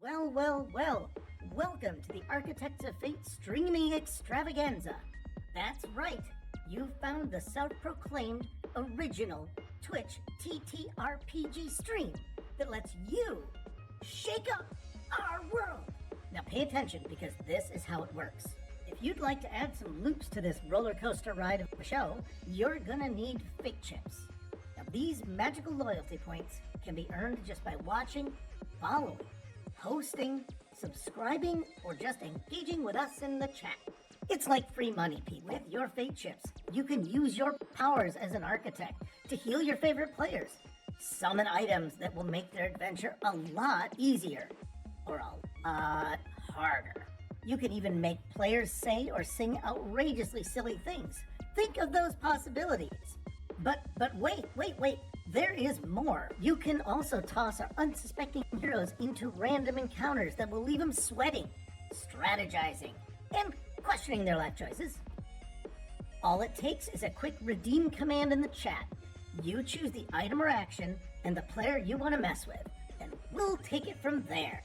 Well, well, well. Welcome to the Architects of Fate streaming extravaganza. That's right. You found the self-proclaimed original Twitch TTRPG stream that lets you shake up our world. Now pay attention because this is how it works. If you'd like to add some loops to this roller coaster ride of a show, you're gonna need fate chips. Now these magical loyalty points can be earned just by watching, following, hosting, subscribing, or just engaging with us in the chat. It's like free money, people. With your fate chips, you can use your powers as an architect to heal your favorite players, summon items that will make their adventure a lot easier, or a lot harder. You can even make players say or sing outrageously silly things. Think of those possibilities. But wait. There is more. You can also toss our unsuspecting heroes into random encounters that will leave them sweating, strategizing, and questioning their life choices. All it takes is a quick redeem command in the chat. You choose the item or action and the player you want to mess with, and we'll take it from there.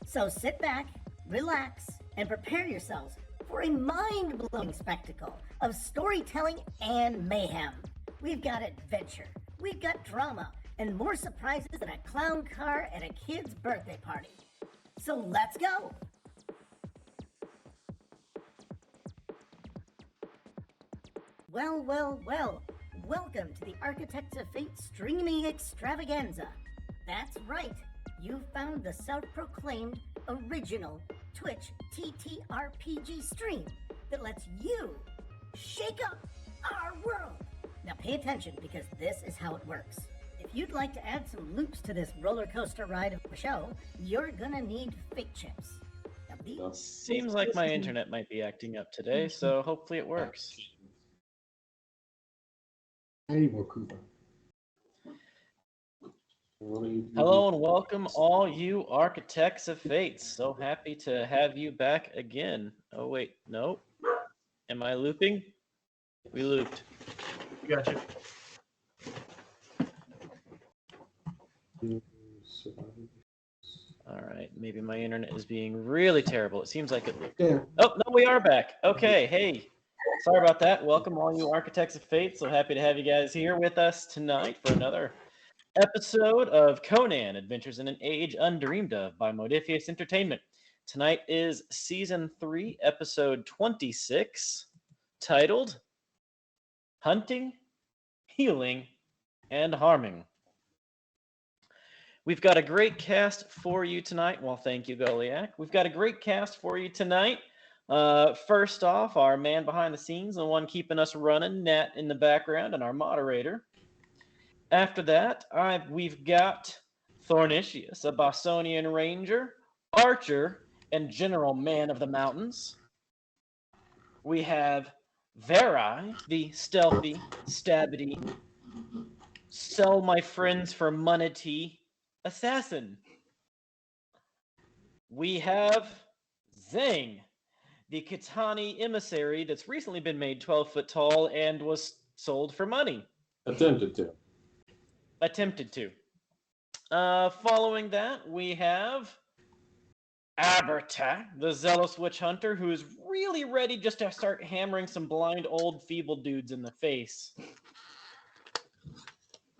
So sit back, relax, and prepare yourselves for a mind-blowing spectacle of storytelling and mayhem. We've got adventure, we've got drama, and more surprises than a clown car at a kid's birthday party. So let's go! Well. Welcome to the Architects of Fate streaming extravaganza. That's right. You found the self-proclaimed original Twitch TTRPG stream that lets you shake up our world. Now pay attention because this is how it works. If you'd like to add some loops to this roller coaster ride of a show, you're gonna need fate chips. Now, Seems like my internet might be acting up today, so hopefully it works. Hey, more Cooper. Hello and welcome all you Architects of Fate. So happy to have you back again. Oh wait, no. Am I looping? We looped. Gotcha. All right, maybe my internet is being really terrible. It seems like it looped. Yeah. Oh, no, we are back. Okay, hey. Sorry about that. Welcome all you Architects of Fate. So happy to have you guys here with us tonight for another episode of Conan, Adventures in an Age Undreamed of by Modifius Entertainment. Tonight is Season 3, Episode 26, titled Hunting, Healing, and Harming. We've got a great cast for you tonight. Well, thank you, Goliath. We've got a great cast for you tonight. First off, our man behind the scenes, the one keeping us running, Nat in the background, and our moderator. After that, we've got Thornicius, a Bosonian ranger, archer, and general man of the mountains. We have Verai, the stealthy, stabbity, sell my friends for money assassin. We have Zang, the Kitani emissary that's recently been made 12 foot tall and was sold for money. Attempted to. Following that, we have Aberta, the zealous witch hunter, who is really ready just to start hammering some blind old feeble dudes in the face.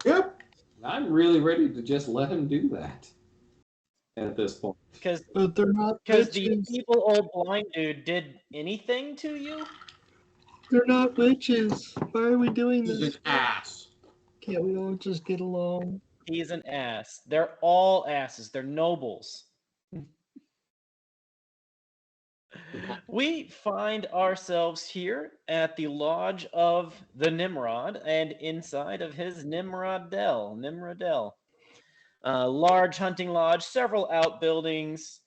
Yep. I'm really ready to just let him do that at this point. But they're not Because the witches. feeble old blind dude did anything to you? They're not witches. Why are we doing He's this? an ass. Can't we all just get along? He's an ass. They're all asses. They're nobles. We find ourselves here at the lodge of the Nimrod and inside of his Nimrodell. Large hunting lodge, several outbuildings.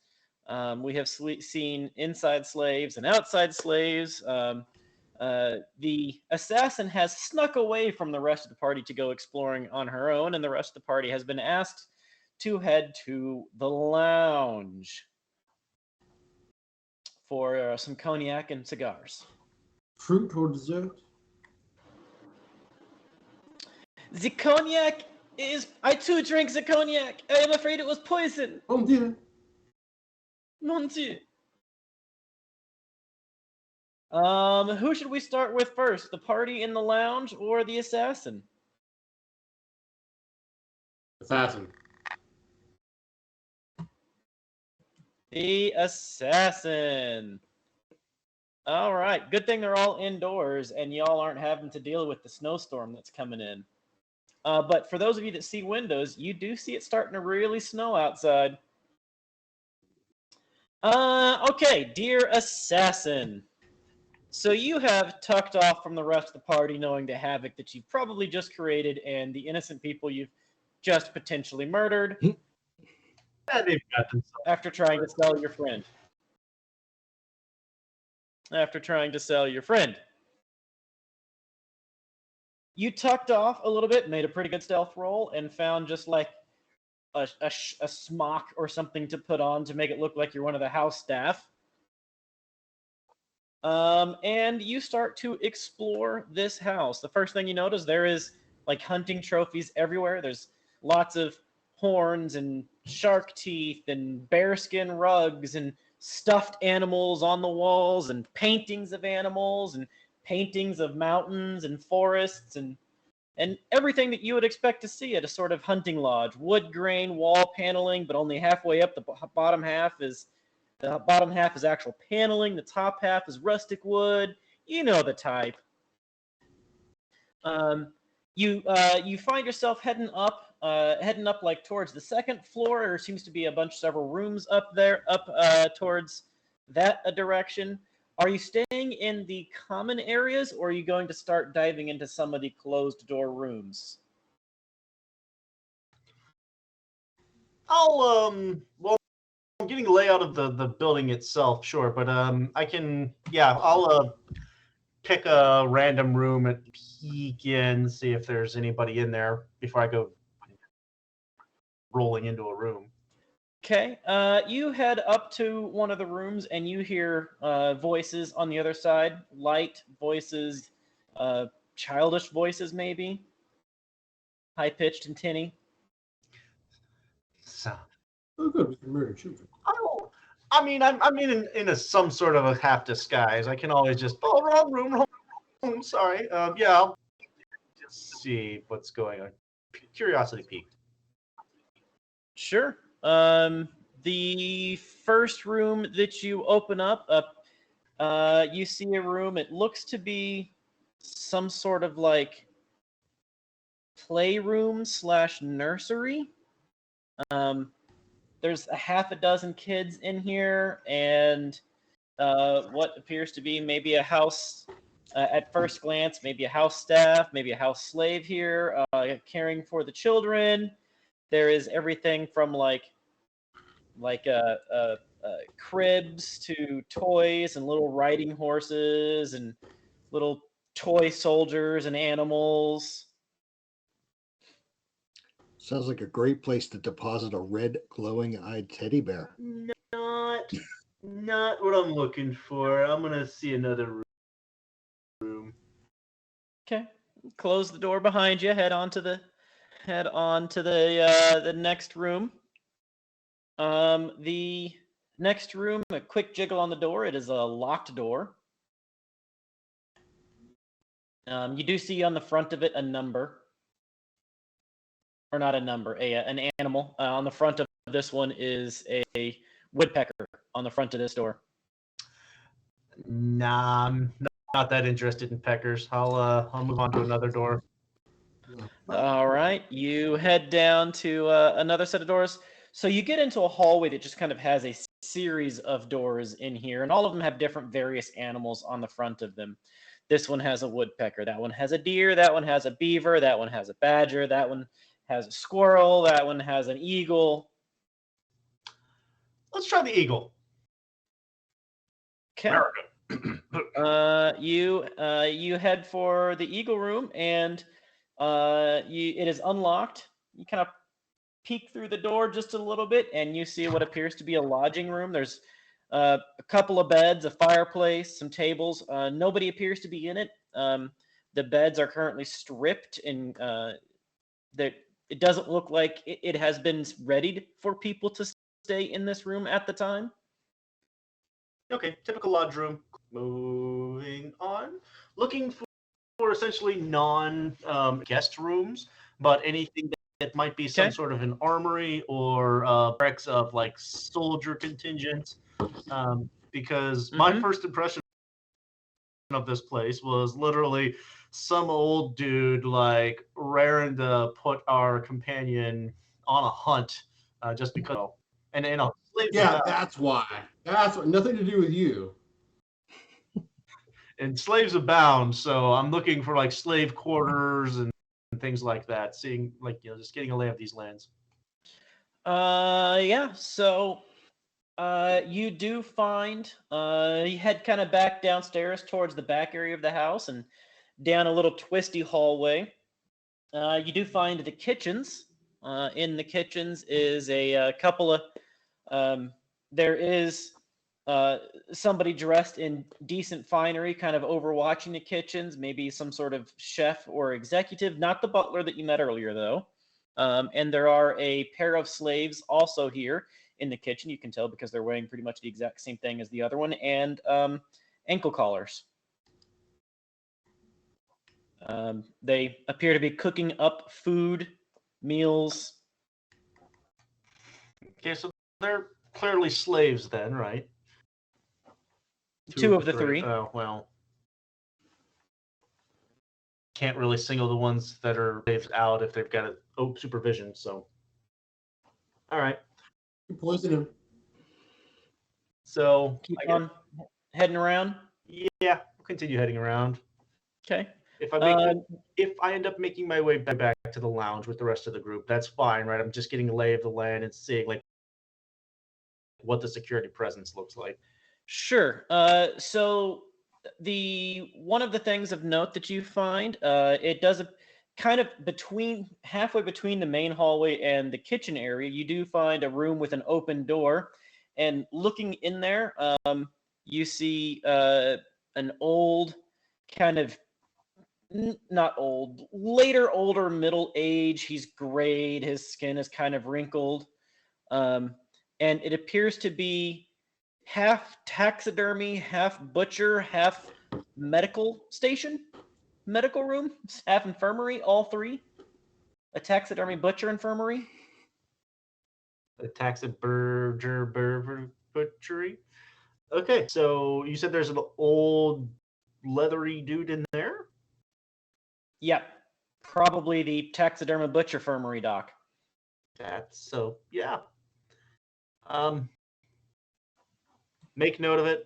We have seen inside slaves and outside slaves. The assassin has snuck away from the rest of the party to go exploring on her own, and the rest of the party has been asked to head to the lounge for some cognac and cigars. Fruit or dessert? The cognac is... I too drank the cognac. I am afraid it was poison. Oh dear. Monty. Who should we start with first? The party in the lounge or the assassin? Assassin. The assassin. All right. Good thing they're all indoors and y'all aren't having to deal with the snowstorm that's coming in. But for those of you that see windows, you do see it starting to really snow outside. Okay, dear assassin. So you have tucked off from the rest of the party knowing the havoc that you've probably just created and the innocent people you've just potentially murdered after trying to sell your friend. You tucked off a little bit, made a pretty good stealth roll, and found just like a smock or something to put on to make it look like you're one of the house staff. And you start to explore this house. The first thing you notice, there is like hunting trophies everywhere. There's lots of horns and shark teeth and bearskin rugs and stuffed animals on the walls and paintings of animals and paintings of mountains and forests and everything that you would expect to see at a sort of hunting lodge. Wood grain wall paneling, but only halfway up. The bottom half is actual paneling. The top half is rustic wood. You know the type. You find yourself heading up like towards the second floor. There seems to be several rooms up there, towards that direction. Are you staying in the common areas, or are you going to start diving into some of the closed door rooms? Well, I'm getting the layout of the building itself, sure, but I'll pick a random room and peek in, see if there's anybody in there before I go rolling into a room. Okay, you head up to one of the rooms and you hear voices on the other side, light voices, childish voices maybe, high-pitched and tinny. So, Oh, good. We can murder children. I'm in some sort of a half disguise. I can always just wrong room. Sorry. I'll just see what's going on. Curiosity peaked. Sure. The first room that you open up, you see a room. It looks to be some sort of like playroom / nursery. There's a half a dozen kids in here, and what appears to be maybe a house, at first glance, maybe a house staff, maybe a house slave here, caring for the children. There is everything from like cribs to toys and little riding horses and little toy soldiers and animals. Sounds like a great place to deposit a red, glowing-eyed teddy bear. Not what I'm looking for. I'm gonna see another room. Okay, close the door behind you. Head on to the next room. The next room, a quick jiggle on the door. It is a locked door. You do see on the front of it a number. Or not a number, an animal. On the front of this one is a woodpecker on the front of this door. Nah, I'm not that interested in peckers. I'll move on to another door. All right, you head down to another set of doors. So you get into a hallway that just kind of has a series of doors in here, and all of them have different various animals on the front of them. This one has a woodpecker. That one has a deer. That one has a beaver. That one has a badger. That one has a squirrel. That one has an eagle. Let's try the eagle. Okay. You head for the eagle room, and it is unlocked. You kind of peek through the door just a little bit, and you see what appears to be a lodging room. There's a couple of beds, a fireplace, some tables. Nobody appears to be in it. The beds are currently stripped, and it doesn't look like it has been readied for people to stay in this room at the time. Okay, typical lodge room. Moving on. Looking for essentially non-guest rooms, but anything that might be some Okay. sort of an armory or barracks of like soldier contingent. Because my Mhm. first impression of this place was literally some old dude like raring to put our companion on a hunt just because. And slaves Yeah, abound. that's why. That's what, nothing to do with you. And slaves abound, so I'm looking for like slave quarters and things like that. Seeing like just getting a lay of these lands. Yeah. So, you do find you head kind of back downstairs towards the back area of the house and down a little twisty hallway. You do find the kitchens. In the kitchens is a couple of there is uh, somebody dressed in decent finery, kind of overwatching the kitchens. Maybe some sort of chef or executive, not the butler that you met earlier, though. And there are a pair of slaves also here in the kitchen. You can tell because they're wearing pretty much the exact same thing as the other one, and ankle collars. They appear to be cooking up food, meals. Okay, so they're clearly slaves then, right? Two of the three. Oh, well. Can't really single the ones that are slaves out if they've got supervision, so. All right. Poison him. So, Keep I guess, on heading around. yeah, we'll continue heading around. Okay. If I end up making my way back to the lounge with the rest of the group, that's fine, right? I'm just getting a lay of the land and seeing like what the security presence looks like. Sure. So the one of the things of note that you find, it does a kind of halfway between the main hallway and the kitchen area, you do find a room with an open door, and looking in there, you see an old kind of not old, later older middle age. He's grayed, his skin is kind of wrinkled, um, and it appears to be half taxidermy, half butcher, half medical station, medical room, half infirmary, all three. A taxidermy, butcher, infirmary. A butchery. Okay, so you said there's an old leathery dude in there? Yep, probably the taxidermy butcher infirmary doc. That's so yeah. Make note of it.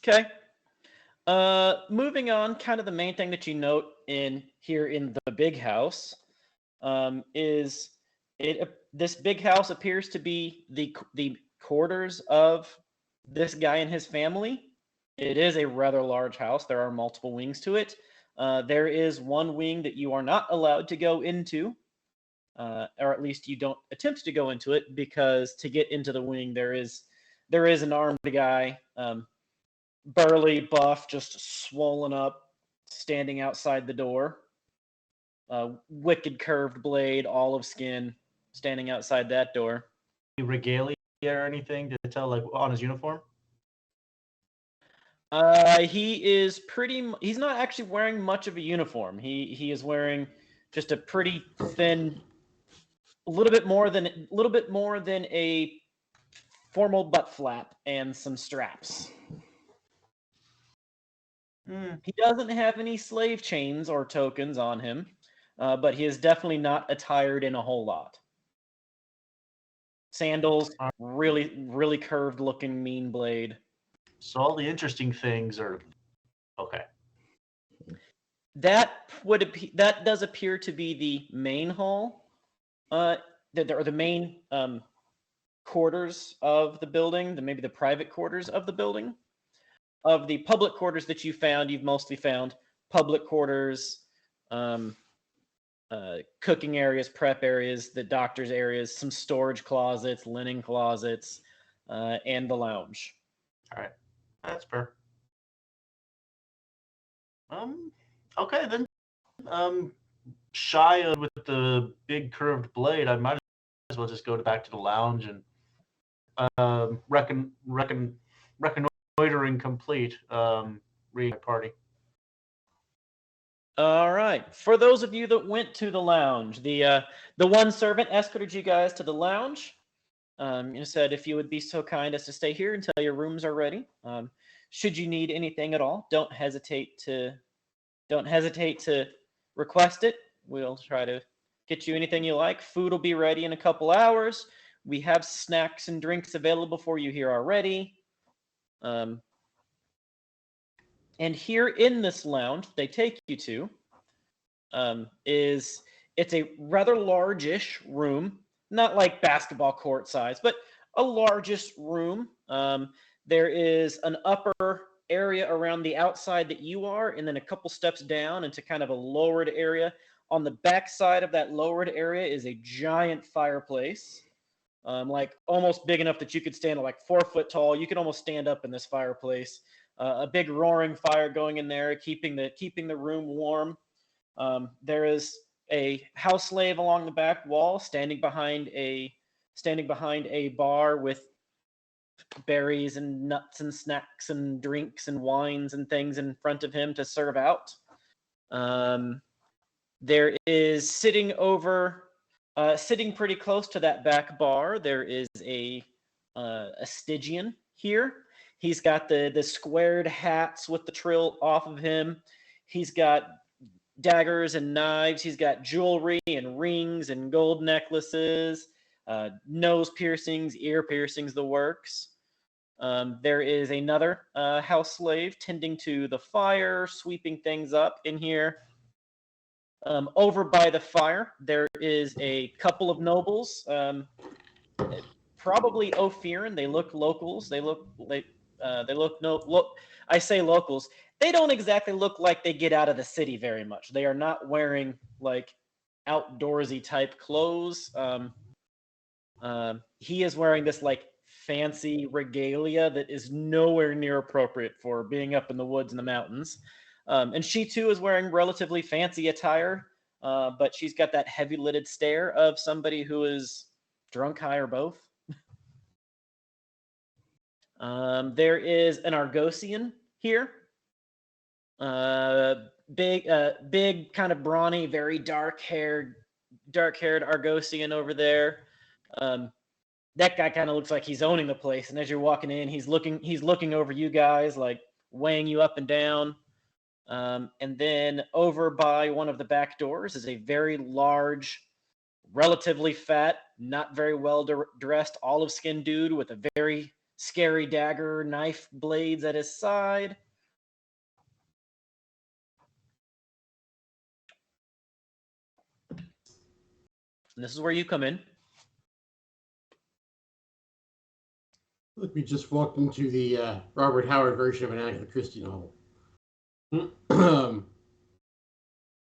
Okay. Moving on, kind of the main thing that you note in the big house is this big house appears to be the quarters of this guy and his family. It is a rather large house. There are multiple wings to it. There is one wing that you are not allowed to go into, or at least you don't attempt to go into it, because to get into the wing there is an armed guy, burly, buff, just swollen up, standing outside the door. Wicked curved blade, olive skin, standing outside that door. Any regalia or anything to tell like on his uniform? He's not actually wearing much of a uniform. He is wearing just a pretty thin, a little bit more than a formal butt flap and some straps. He doesn't have any slave chains or tokens on him, but he is definitely not attired in a whole lot. Sandals, really, really curved looking mean blade. So all the interesting things are okay. That does appear to be the main hall, the main quarters of the building, maybe the private quarters of the building. Of the public quarters that you found, you've mostly found public quarters, cooking areas, prep areas, the doctor's areas, some storage closets, linen closets, and the lounge. All right, that's fair. Okay then. Shy with the big curved blade, I might as well just go back to the lounge and reconnoitering complete. Reading my party. All right. For those of you that went to the lounge, the one servant escorted you guys to the lounge. Said if you would be so kind as to stay here until your rooms are ready. Should you need anything at all, don't hesitate to request it. We'll try to get you anything you like. Food will be ready in a couple hours. We have snacks and drinks available for you here already. And here in this lounge they take you to it's a rather large-ish room, not like basketball court size, but a largest room. There is an upper area around the outside that you are, and then a couple steps down into kind of a lowered area. On the back side of that lowered area is a giant fireplace, like almost big enough that you could stand like 4 foot tall. You could almost stand up in this fireplace. A big roaring fire going in there, keeping the room warm. There is a house slave along the back wall, standing behind a bar with berries and nuts and snacks and drinks and wines and things in front of him to serve out. There is sitting pretty close to that back bar. There is a Stygian here. He's got the squared hats with the trill off of him. He's got daggers and knives. He's got jewelry and rings and gold necklaces, nose piercings, ear piercings, the works. There is another house slave tending to the fire, sweeping things up in here. Over by the fire, there is a couple of nobles, probably Ophiran. They look locals. I say locals. They don't exactly look like they get out of the city very much. They are not wearing like outdoorsy type clothes. He is wearing this like fancy regalia that is nowhere near appropriate for being up in the woods and the mountains. And she too is wearing relatively fancy attire, but she's got that heavy-lidded stare of somebody who is drunk, high, or both. There is an Argosian here. Big, kind of brawny, very dark-haired Argosian over there. That guy kind of looks like he's owning the place. And as you're walking in, he's looking over you guys, like weighing you up and down. And then over by one of the back doors is a very large, relatively fat, not very well dressed olive-skinned dude with a very scary dagger, knife blades at his side. And this is where you come in. Look, we just walked into the Robert Howard version of an Agatha Christie novel.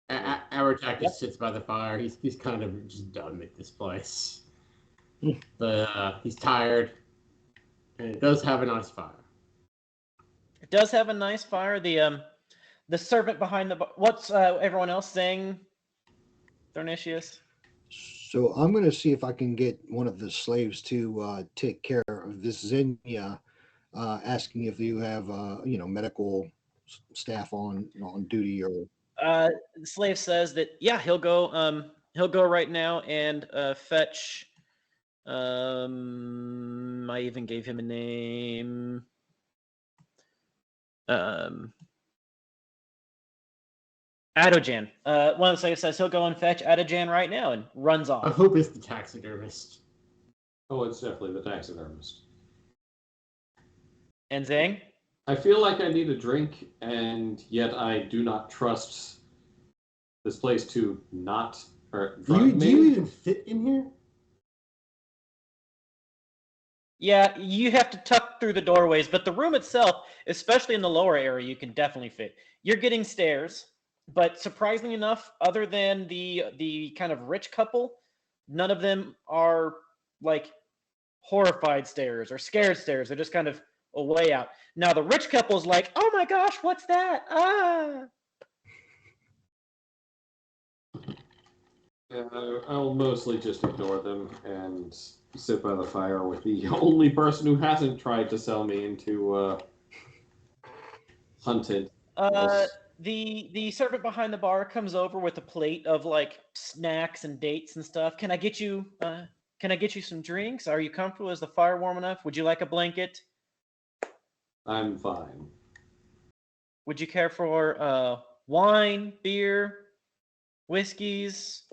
Aratak just sits by the fire. He's kind of just done with this place. But he's tired. And it does have a nice fire. It does have a nice fire. The servant behind the... What's everyone else saying, Thornicius? So I'm going to see if I can get one of the slaves to take care of this Xenia, asking if you have, medical staff on duty or. The slave says that yeah, he'll go right now and fetch. I even gave him a name. Adojan. One of the slaves says he'll go and fetch Adojan right now and runs off. I hope it's the taxidermist. Oh, it's definitely the taxidermist. And Zhang? I feel like I need a drink, and yet I do not trust this place to not drug Do you even fit in here? Yeah, you have to tuck through the doorways, but the room itself, especially in the lower area, you can definitely fit. You're getting stairs, but surprisingly enough, other than the kind of rich couple, none of them are like horrified stares or scared stares. They're just kind of a way out. Now the rich couple's like, oh my gosh, what's that? Ah. I'll mostly just ignore them and sit by the fire with the only person who hasn't tried to sell me into hunted. The servant behind the bar comes over with a plate of like snacks and dates and stuff. Can I get you some drinks? Are you comfortable? Is the fire warm enough? Would you like a blanket? I'm fine. Would you care for wine, beer, whiskeys,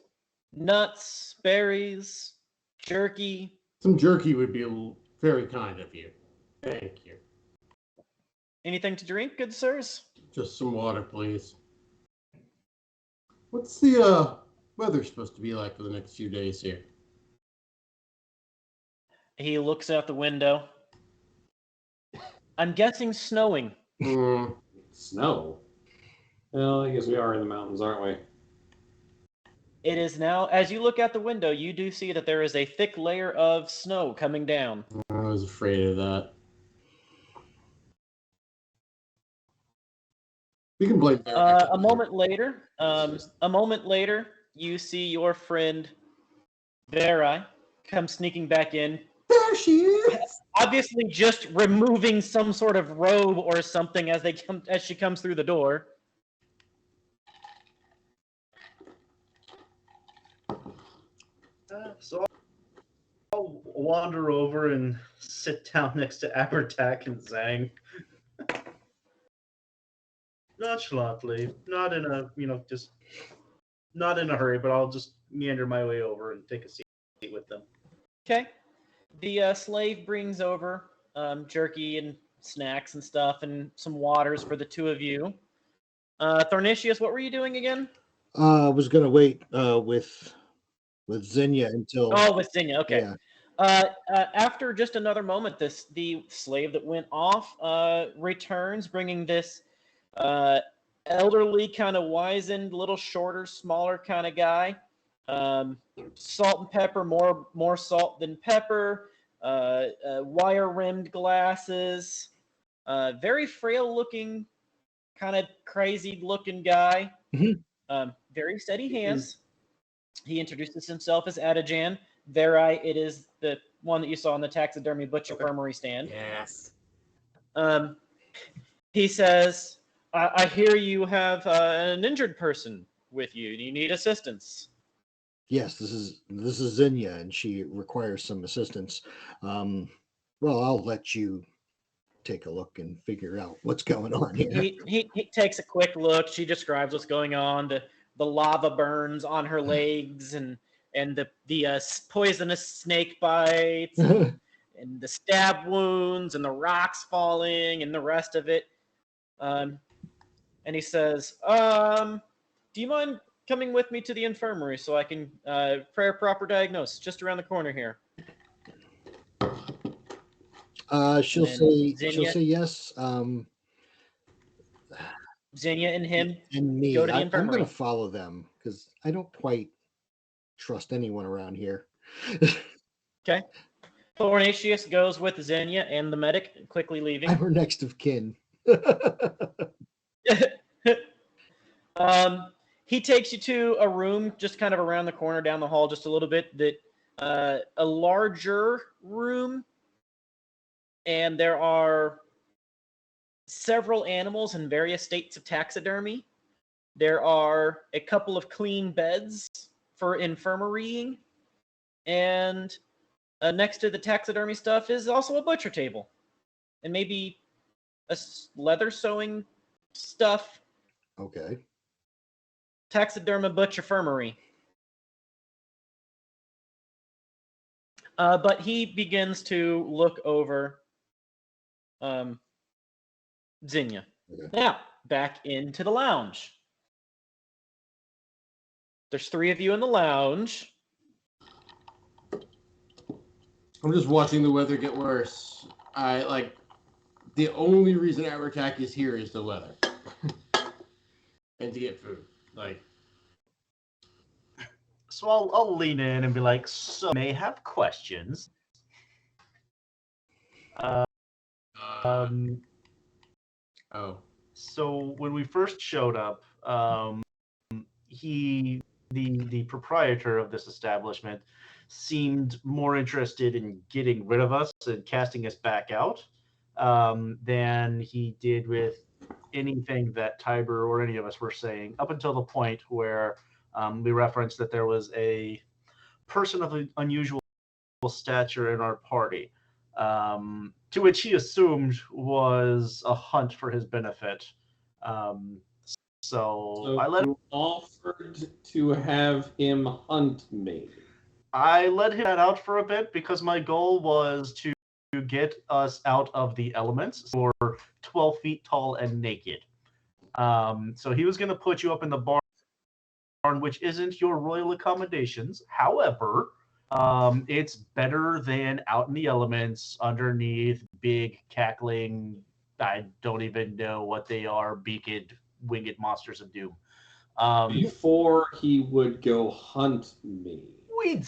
nuts, berries, jerky? Some jerky would be very kind of you. Thank you. Anything to drink, good sirs? Just some water, please. What's the weather supposed to be like for the next few days here? He looks out the window. I'm guessing snowing. Snow? Well, I guess we are in the mountains, aren't we? It is now, as you look out the window, you do see that there is a thick layer of snow coming down. I was afraid of that. We can blame Derek. A moment later, you see your friend Verai come sneaking back in. There she is. Obviously, just removing some sort of robe or something as she comes through the door. So I'll wander over and sit down next to Abertac and Zhang. Nonchalantly, not in a, just not in a hurry, but I'll just meander my way over and take a seat with them. Okay. The slave brings over jerky and snacks and stuff and some waters for the two of you. Thornicius, what were you doing again? I was gonna wait with Xenia until. Oh, with Xenia. Okay. Yeah. After just another moment, the slave that went off returns, bringing this elderly, kind of wizened, little shorter, smaller kind of guy. Salt and pepper, more salt than pepper. Wire-rimmed glasses. Very frail-looking, kind of crazy-looking guy. Mm-hmm. Very steady hands. He introduces himself as Adajan. Verai, it is the one that you saw on the taxidermy butcher infirmary stand. Yes. He says, I hear you have an injured person with you. Do you need assistance? Yes, this is Xenia, and she requires some assistance. Well, I'll let you take a look and figure out what's going on here. He takes a quick look. She describes what's going on. The lava burns on her legs, and the poisonous snake bites, and the stab wounds, and the rocks falling, and the rest of it. And he says, "Do you mind coming with me to the infirmary so I can pray a proper diagnosis just around the corner here?" She'll say yes. Xenia and him and me. go to the I'm infirmary. going to follow them because I don't quite trust anyone around here. Okay. Thornatius goes with Xenia and the medic, quickly leaving. I'm her next of kin. He takes you to a room just kind of around the corner, down the hall just a little bit, that a larger room, and there are several animals in various states of taxidermy. There are a couple of clean beds for infirmarying, and next to the taxidermy stuff is also a butcher table, and maybe a leather sewing stuff. Okay. Taxiderma butcherfirmary. But he begins to look over Xenia. Okay. Now, back into the lounge. There's 3 of you in the lounge. I'm just watching the weather get worse. The only reason Abertac is here is the weather. And to get food. So I'll lean in and be like, so I may have questions. Oh. So when we first showed up, he the proprietor of this establishment seemed more interested in getting rid of us and casting us back out than he did with anything that Tiber or any of us were saying, up until the point where we referenced that there was a person of unusual stature in our party, to which he assumed was a hunt for his benefit. So I let you offered to have him hunt me. I let him out for a bit because my goal was to get us out of the elements. So we're 12 feet tall and naked. So he was going to put you up in the barn, which isn't your royal accommodations. However, it's better than out in the elements underneath big cackling, I don't even know what they are, beaked, winged monsters of doom. Before he would go hunt me. We'd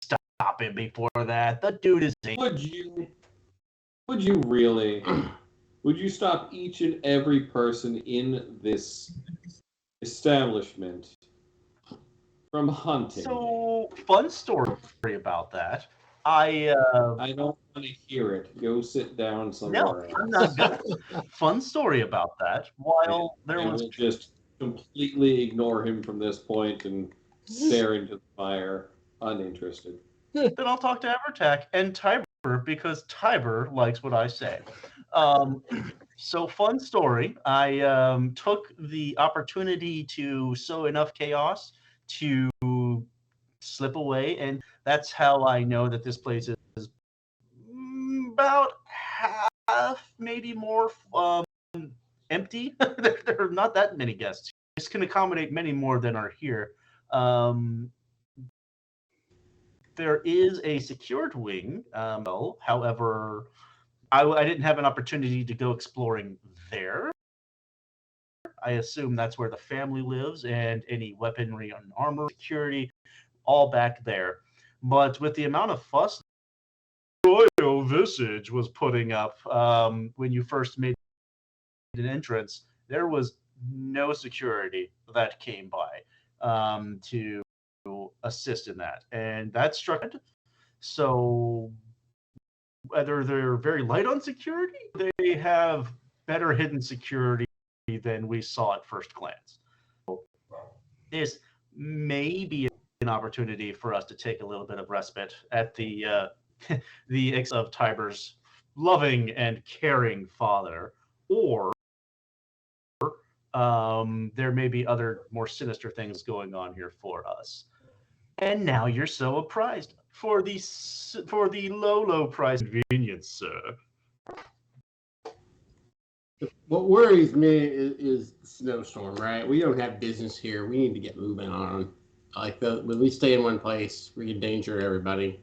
stop him before that. The dude is... Would you really? Would you stop each and every person in this establishment from hunting? So, fun story about that. I don't want to hear it. Go sit down somewhere else. I'm not good. Fun story about that. While there was... will just completely ignore him from this point and stare into the fire, uninterested. Then I'll talk to Evertac and Tiber, because Tiber likes what I say. So, fun story. I took the opportunity to sow enough chaos to slip away, and that's how I know that this place is about half, maybe more, empty. There are not that many guests. This can accommodate many more than are here. There is a secured wing. However, I didn't have an opportunity to go exploring there. I assume that's where the family lives, and any weaponry and armor, security, all back there. But with the amount of fuss Royal Visage was putting up when you first made an entrance, there was no security that came by to assist in that. And that struck it. So whether they're very light on security, they have better hidden security than we saw at first glance. This may be an opportunity for us to take a little bit of respite at the expense of Tiber's loving and caring father, or there may be other more sinister things going on here for us. And now you're so apprised for the low price convenience, sir. What worries me is the snowstorm, right? We don't have business here. We need to get moving on. When we stay in one place, we endanger everybody.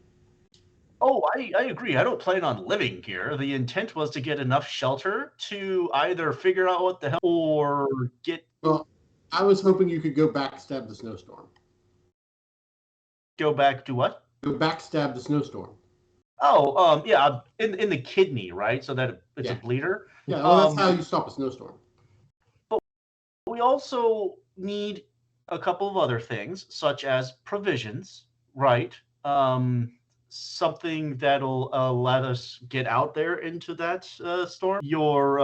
Oh, I agree. I don't plan on living here. The intent was to get enough shelter to either figure out what the hell or get... Well, I was hoping you could go backstab the snowstorm. Go back to what? Go backstab the snowstorm. Oh, yeah, in the kidney, right? So that it's a bleeder. Yeah, well, that's how you stop a snowstorm. But we also need a couple of other things, such as provisions, right? Something that'll let us get out there into that storm. Your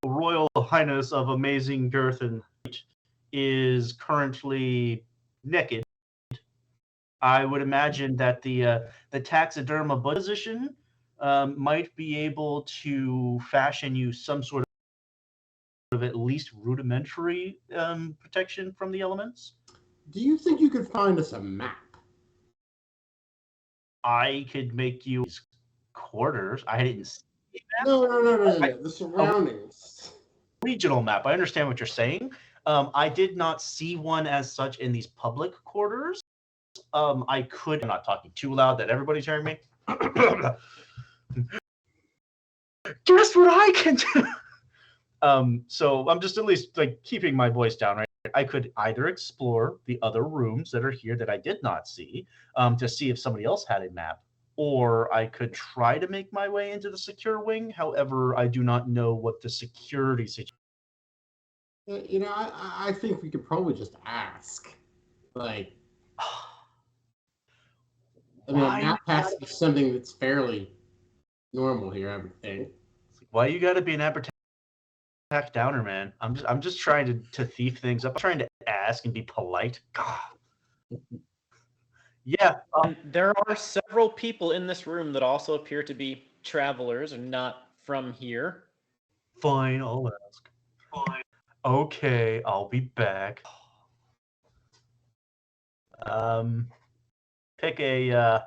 Royal Highness of amazing girth and height is currently naked. I would imagine that the taxiderma position might be able to fashion you some sort of at least rudimentary protection from the elements. Do you think you could find us a map? I could make you quarters. I didn't see that. No. The surroundings. Regional map. I understand what you're saying. I did not see one as such in these public quarters. I could... I'm not talking too loud that everybody's hearing me. Guess what I can do? So I'm just at least keeping my voice down, right? I could either explore the other rooms that are here that I did not see to see if somebody else had a map, or I could try to make my way into the secure wing. However, I do not know what the security situation You know, I think we could probably just ask. Like, I mean, a Why map pass is something that's fairly normal here, I would think. Why you gotta be an attack downer, man? I'm just trying to thief things up. I'm trying to ask and be polite. God. Yeah. And there are several people in this room that also appear to be travelers and not from here. Fine, I'll ask. Fine. Okay, I'll be back. Pick a.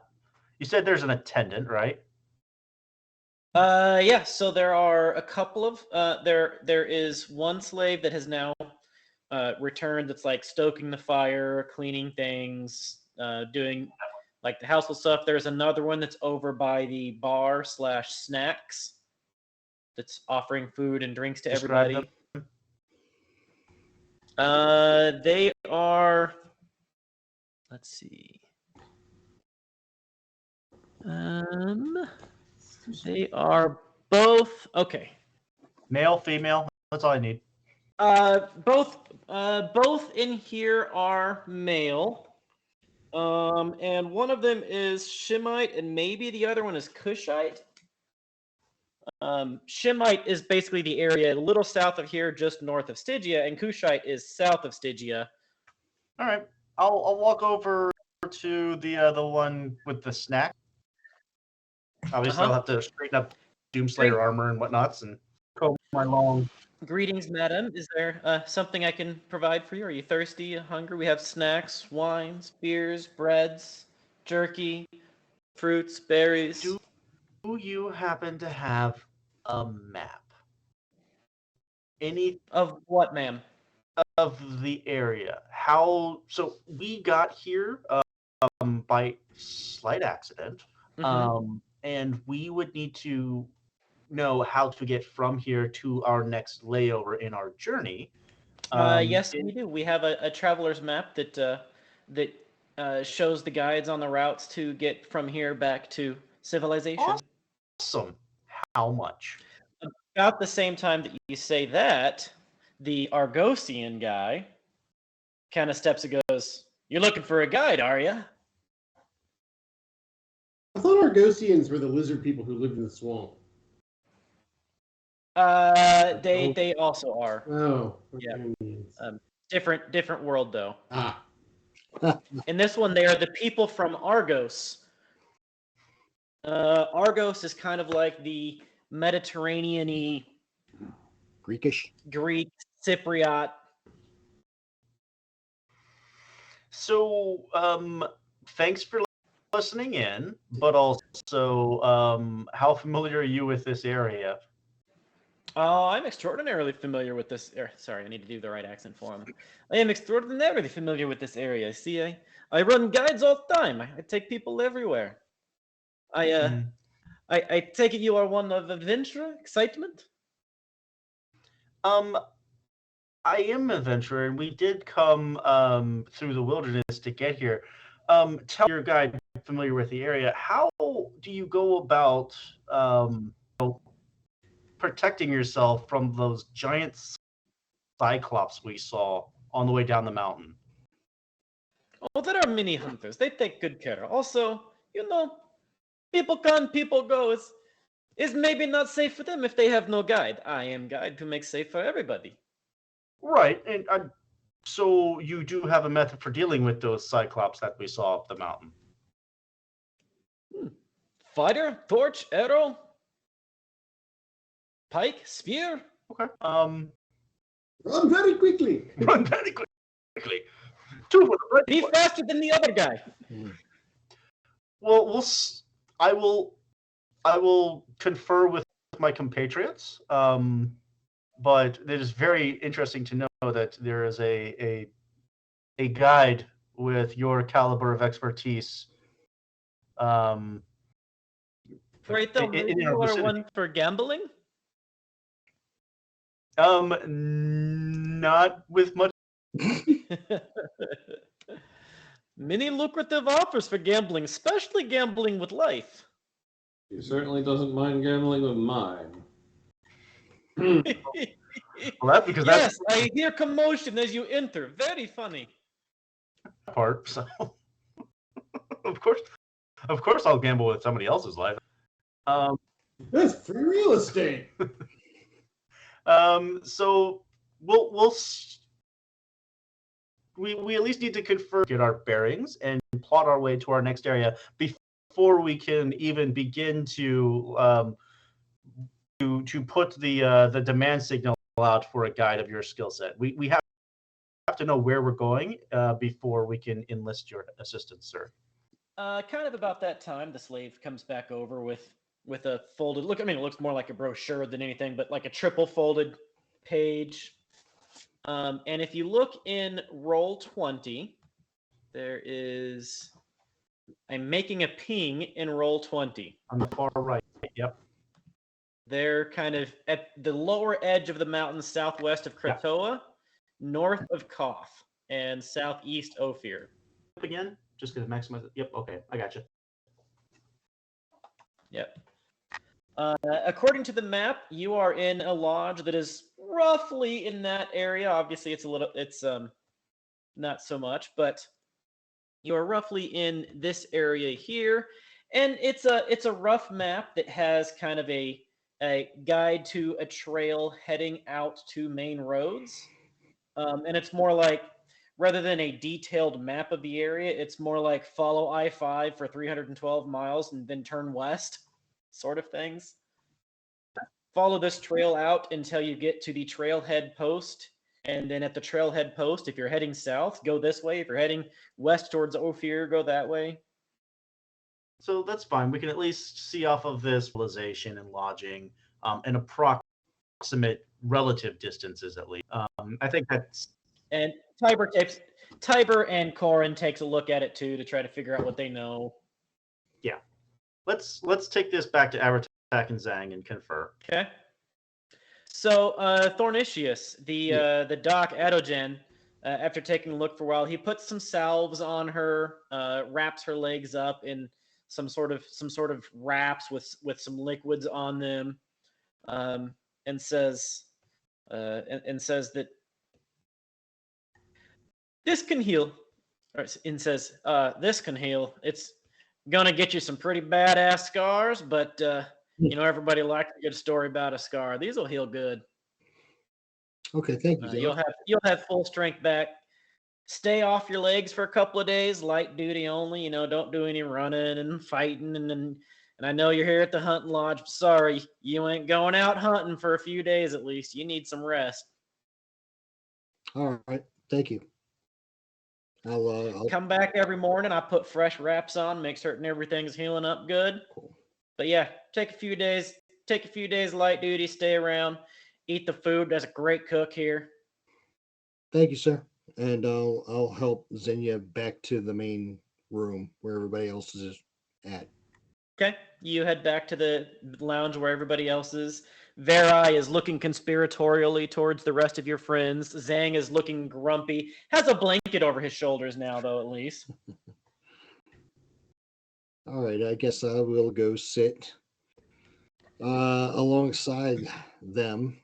You said there's an attendant, right? Yeah, so there are a couple of there is one slave that has now returned that's like stoking the fire, cleaning things, doing like the household stuff. There's another one that's over by the bar / snacks that's offering food and drinks to Describe everybody. They are, let's see. They are both okay. Male, female. That's all I need. Both in here are male. And one of them is Shemite, and maybe the other one is Cushite. Shemite is basically the area a little south of here, just north of Stygia, and Cushite is south of Stygia. All right, I'll walk over to the one with the snack. Obviously, I'll have to straighten up Doomslayer armor and whatnots and comb my long. Greetings, madam. Is there something I can provide for you? Are you thirsty, hungry? We have snacks, wines, beers, breads, jerky, fruits, berries. Do you happen to have a map? Any Of what, ma'am? of the area? How? So we got here by slight accident, and we would need to know how to get from here to our next layover in our journey. Yes, we do. We have a traveler's map that shows the guides on the routes to get from here back to civilization. Awesome. How much? About the same time that you say that, the Argosian guy kind of steps and goes, "You're looking for a guide, are you?" I thought Argosians were the lizard people who lived in the swamp. They also are. Oh, Yeah. Indians. Different world though. Ah. In this one, they are the people from Argos. Argos is kind of like the Mediterranean-y, Greekish. Greek, Cypriot. So, thanks for listening in, but also, how familiar are you with this area? I'm extraordinarily familiar with this. Sorry, I need to do the right accent for him. I am extraordinarily familiar with this area. See, I run guides all the time. I take people everywhere. I take it you are one of adventure, excitement? I am an adventurer, and we did come through the wilderness to get here. Tell your guide familiar with the area. How do you go about protecting yourself from those giant cyclops we saw on the way down the mountain? Oh, there are many hunters. They take good care. Also, people come, people go. It's maybe not safe for them if they have no guide. I am guide to make safe for everybody. Right, and so you do have a method for dealing with those cyclops that we saw up the mountain. Fire, torch, arrow, pike, spear. Okay. Run very quickly. Run very quickly. Two for the red Be one. faster than the other guy. Well, I will confer with my compatriots. But it is very interesting to know that there is a guide with your caliber of expertise. Right, though, maybe you are one for gambling? Not with much. Many lucrative offers for gambling, especially gambling with life. He certainly doesn't mind gambling with mine. Well, that's because Yes, I hear commotion as you enter. Very funny. that part. So, of course, I'll gamble with somebody else's life. That's free real estate. So we at least need to confirm, get our bearings, and plot our way to our next area before we can even begin to put the demand signal out for a guide of your skill set. We have to know where we're going before we can enlist your assistance, sir. Kind of about that time, the slave comes back over with a folded look. I mean, it looks more like a brochure than anything, but like a triple folded page. And if you look in roll 20, there is. I'm making a ping in roll 20. On the far right. Yep. They're kind of at the lower edge of the mountains southwest of Kratoa, north of Koth, and southeast Ophir. Again, just going to maximize it. Yep. Okay, I got you. Yep. According to the map, you are in a lodge that is roughly in that area. Obviously, it's not so much, but you are roughly in this area here, and it's a rough map that has kind of a guide to a trail heading out to main roads, and it's more like, rather than a detailed map of the area, it's more like follow I-5 for 312 miles and then turn west, sort of things. Follow this trail out until you get to the trailhead post, and then at the trailhead post, if you're heading south, go this way. If you're heading west towards Ophir, go that way. So that's fine. We can at least see off of this civilization and lodging and approximate relative distances at least. I think that's. And Tiber and Corin takes a look at it too to try to figure out what they know. Yeah, let's take this back to Aratak and Zhang and confer. Okay. So Thornicius, the doc Adogen, after taking a look for a while, he puts some salves on her, wraps her legs up in some sort of wraps with some liquids on them, and says that this can heal. And says this can heal. It's gonna get you some pretty badass scars, but everybody likes a good story about a scar. These will heal good. Okay, thank you. You'll have full strength back. Stay off your legs for a couple of days, light duty only. Don't do any running and fighting. And I know you're here at the hunting lodge. But sorry, you ain't going out hunting for a few days at least. You need some rest. All right, thank you. I'll come back every morning. I put fresh wraps on, make certain everything's healing up good. Cool. But yeah, take a few days light duty, stay around, eat the food. There's a great cook here. Thank you, sir. And I'll help Xenia back to the main room where everybody else is at. Okay, you head back to the lounge where everybody else is. Verai is looking conspiratorially towards the rest of your friends. Zhang is looking grumpy. Has a blanket over his shoulders now, though, at least. All right, I guess I will go sit alongside them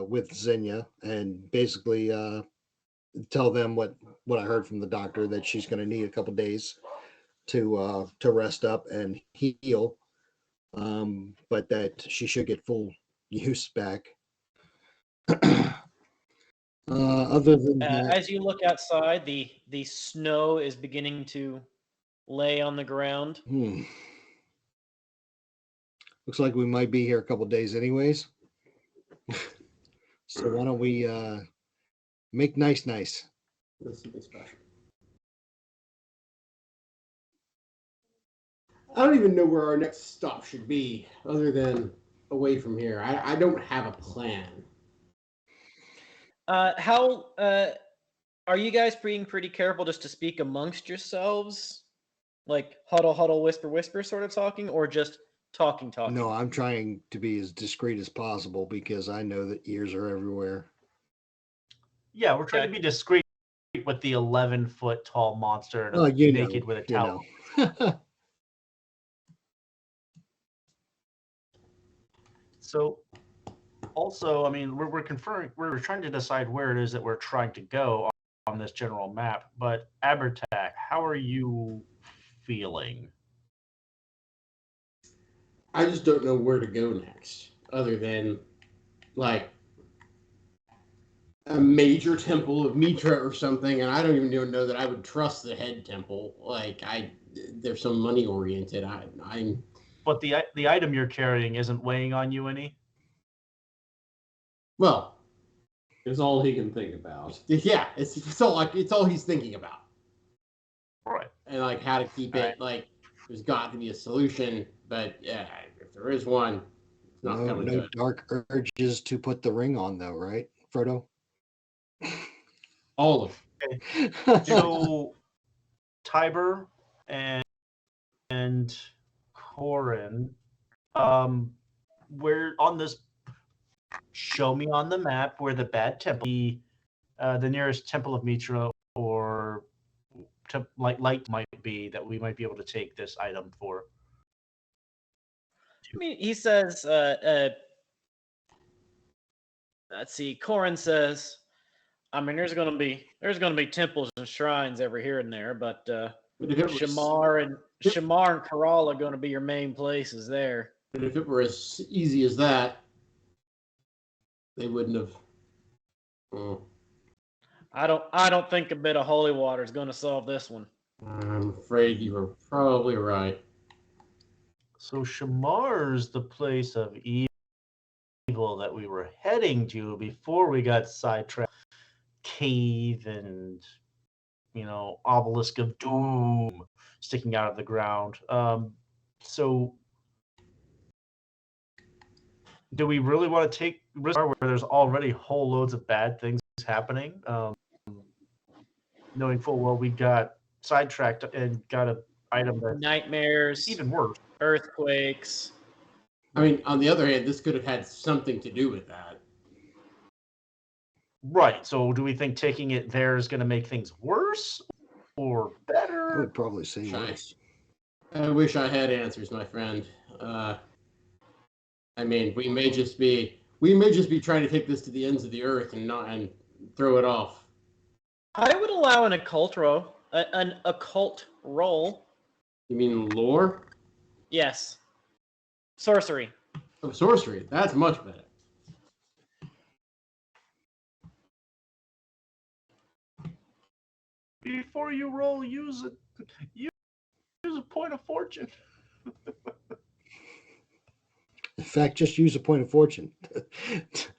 with Xenia and basically tell them what I heard from the doctor, that she's going to need a couple days to rest up and heal, but that she should get full use back. Other than that, as you look outside, the snow is beginning to lay on the ground. Looks like we might be here a couple days anyways. So why don't we make nice? That's something special. I don't even know where our next stop should be, other than away from here. I don't have a plan. How are you guys being pretty careful just to speak amongst yourselves, like huddle, huddle, whisper, whisper, sort of talking, or just talking? No, I'm trying to be as discreet as possible because I know that ears are everywhere. Yeah, we're trying to be discreet with the 11-foot tall monster and naked with a towel. So Also, I mean, we're confirming, we're trying to decide where it is that we're trying to go on this general map. But Abertac, how are you feeling? I just don't know where to go next, other than like a major temple of Mitra or something, and I don't even know that I would trust the head temple. Like they're so money oriented. I'm. But the item you're carrying isn't weighing on you any. Well, It's all he can think about. yeah, it's all he's thinking about, Right. and like how to keep it. Like there's got to be a solution, but yeah, if there is one, it's not coming to No it. dark urges to put the ring on, though, right, Frodo? All of it. So Tiber and Corin, where on this, show me on the map where the bad temple, the nearest temple of Mitra or light might be, that we might be able to take this item for. I mean, he says, let's see, Corin says, I mean, there's gonna be temples and shrines every here and there, but Shamar and Corral are gonna be your main places there. But if it were as easy as that, they wouldn't have. I don't think a bit of holy water is gonna solve this one. I'm afraid you were probably right. So Shamar's the place of evil that we were heading to before we got sidetracked. Cave and, obelisk of doom sticking out of the ground. So do we really want to take risk where there's already whole loads of bad things happening? Knowing full well we got sidetracked and got an item that's Nightmares, even worse. earthquakes. I mean, on the other hand, this could have had something to do with that. Right. So do we think taking it there is going to make things worse or I better? would probably say worse. I wish I had answers, my friend. I mean, we may just be trying to take this to the ends of the earth and throw it off. I would allow an occult roll. An occult roll. You mean lore? Yes. Sorcery. Oh, sorcery. That's much better. Before you roll, use a point of fortune. In fact, just use a point of fortune.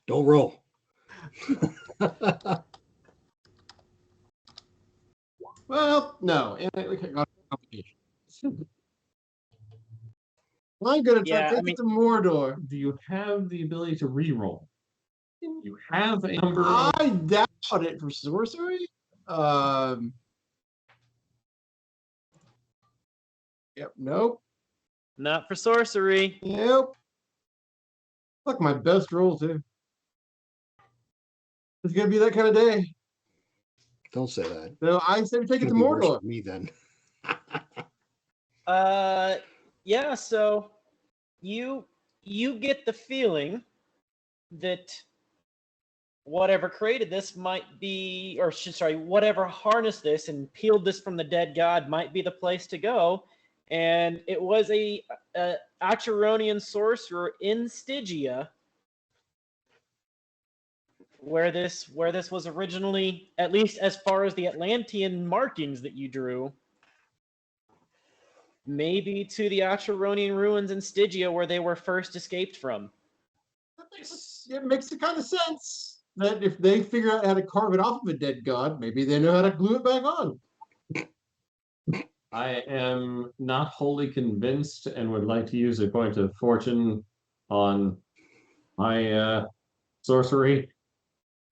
Don't roll. Well, no. I'm going to try to take it to Mordor. Do you have the ability to re-roll? You have a number of... I doubt it for sorcery. Yep. Nope. Not for sorcery. Nope. Look, my best roll too. It's gonna be that kind of day. Don't say that. So I say we take it to It's gonna be worse Mordor. for me then. Yeah, so you get the feeling that whatever created this might be, whatever harnessed this and peeled this from the dead god might be the place to go. And it was a Acharonian sorcerer in Stygia where this was originally, at least as far as the Atlantean markings that you drew, maybe to the Acharonian ruins in Stygia where they were first escaped from. It makes the kind of sense that if they figure out how to carve it off of a dead god, maybe they know how to glue it back on. I am not wholly convinced and would like to use a point of fortune on my sorcery.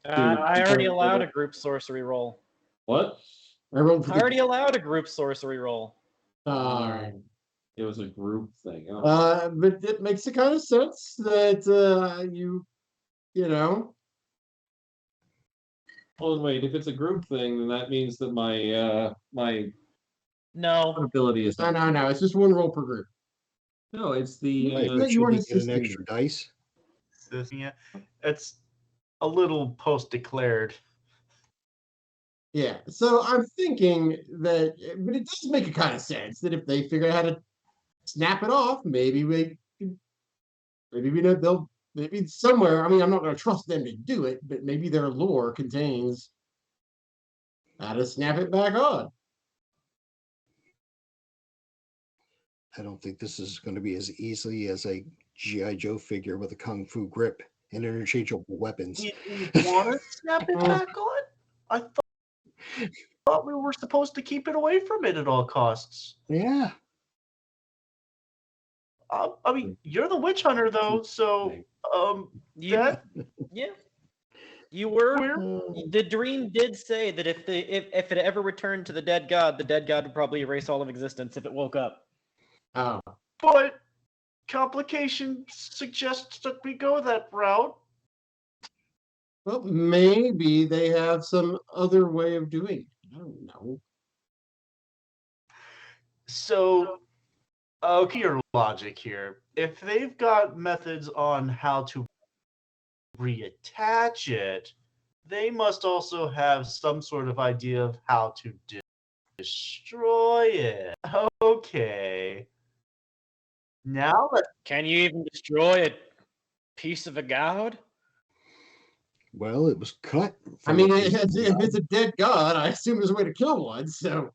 I already allowed a group sorcery roll. What? I rolled for I already allowed a group sorcery roll. Alright. It was a group thing. But it makes the kind of sense that you know. Oh wait, if it's a group thing, then that means that my No. ability is No. It's just one roll per group. No, it's the Yeah, But you weren't shouldn't he get an insisting. extra dice? this. Yeah, it's a little post-declared. Yeah, so I'm thinking that, but it does make a kind of sense that if they figure out how to snap it off, maybe we know they'll maybe somewhere. I mean, I'm not going to trust them to do it, but maybe their lore contains how to snap it back on. I don't think this is going to be as easily as a G.I. Joe figure with a kung fu grip and interchangeable weapons. You want to snap it back on? I thought we were supposed to keep it away from it at all costs. Yeah. I mean, you're the witch hunter, though, so You, that yeah, you were. we're The dream did say that if it ever returned to the dead god would probably erase all of existence if it woke up. Oh, but complication suggests that we go that route. well, maybe they have some other way of doing it. I don't know. So, okay, your logic here. If they've got methods on how to reattach it, they must also have some sort of idea of how to destroy it. Okay. Now that Can you even destroy a piece of a god? Well, it was cut. I from mean, a if piece of it's a dead god, I assume there's a way to kill one. So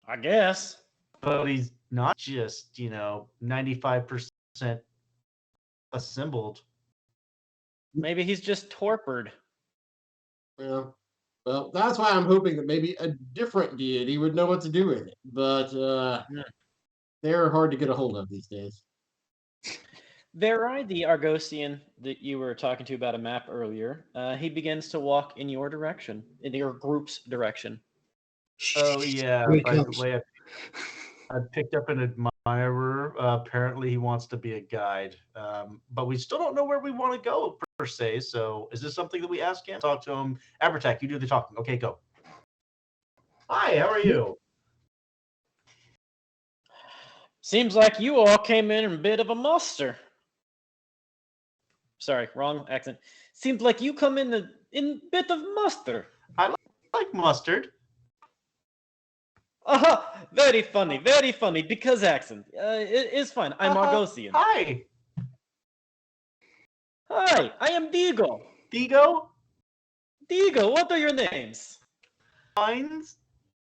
I guess. but he's not just, 95% assembled. Maybe he's just torpid. yeah. Well, that's why I'm hoping that maybe a different deity would know what to do with it. But they're hard to get a hold of these days. Verai, the Argosian that you were talking to about a map earlier, he begins to walk in your direction, in your group's direction. Oh yeah, Here he by the comes. way, I picked up an admirer. Apparently, he wants to be a guide, but we still don't know where we want to go per se. So, is this something that we ask him? Talk to him. Abertak, you do the talking. Okay, go. Hi, how are you? Seems like you all came in a bit of a muster. Sorry, wrong accent. Seems like you come in a bit of muster. I like mustard. Aha! Very funny, because accent. It is fine. I'm Argosian. Hi, Hi, I am Digo. Digo. Digo, what are your names? Mine's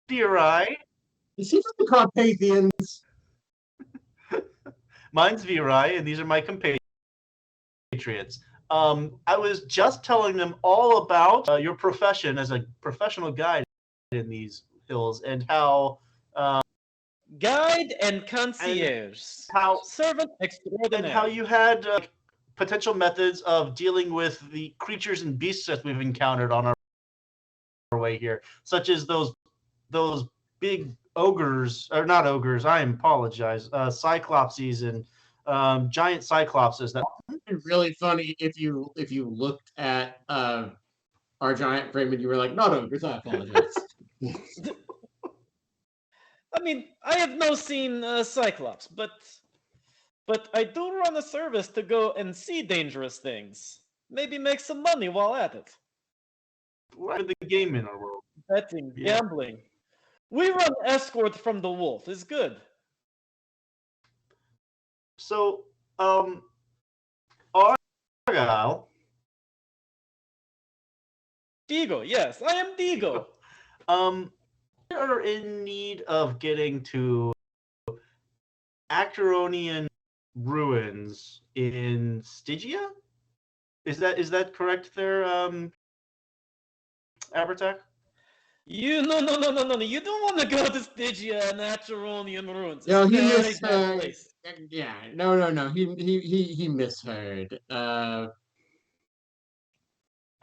Virai. Is he from the Carpathians? Mine's Virai, and these are my compatriots. I was just telling them all about your profession as a professional guide in these hills and how Guide and concierge. how- Servant extraordinaire. and how you had potential methods of dealing with the creatures and beasts that we've encountered on our way here, such as those big ogres, or not ogres. I apologize. Cyclopses and giant cyclopses. That It'd be really funny if you looked at our giant frame and you were like, not ogres, I apologize. I mean, I have no seen Cyclops, but I do run a service to go and see dangerous things. Maybe make some money while at it. we're the game in our world. Betting, Yeah. gambling. We run escort from the wolf. Is good. So, Argyle, Digo, yes, I am Digo. we are in need of getting to Acronian ruins in Stygia. Is that correct there, Abertak? No. You don't want to go to Stygia and Acheronian ruins. No, he It's a very bad misheard. place. Yeah, no. He misheard.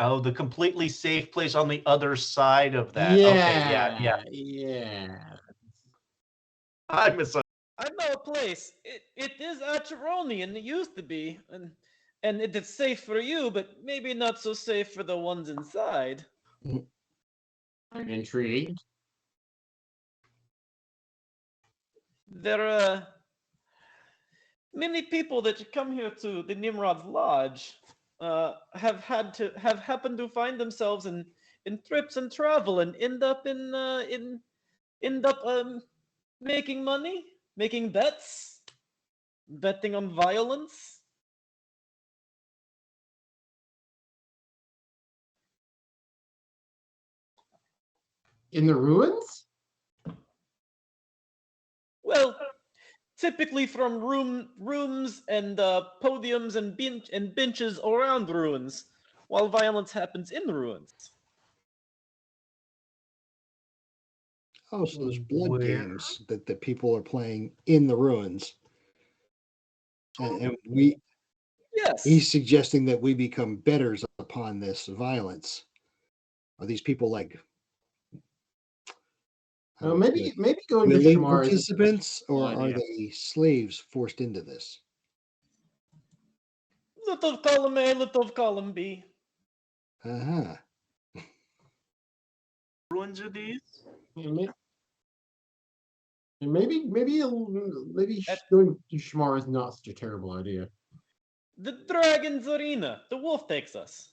Oh, the completely safe place on the other side of that. Okay, yeah. Yeah. I misunderstood. I know a place. It is Acheronian. It used to be, and it is safe for you, but maybe not so safe for the ones inside. I'm intrigued. They're many people that come here to the Nimrod's lodge have happened to find themselves in trips and travel and end up making money, making bets, betting on violence. In the ruins? Well, typically from rooms and podiums and benches around ruins, while violence happens in the ruins. Oh, so there's blood Where? games that the people are playing in the ruins. And Yes. he's suggesting that we become betters upon this violence. Are these people like Maybe going to willing Shamar is participants, or are idea. they slaves forced into this? Little column A, little column B. Uh-huh. Ruins are these? Maybe going to Shamar is not such a terrible idea. The Dragon's Arena. The wolf takes us.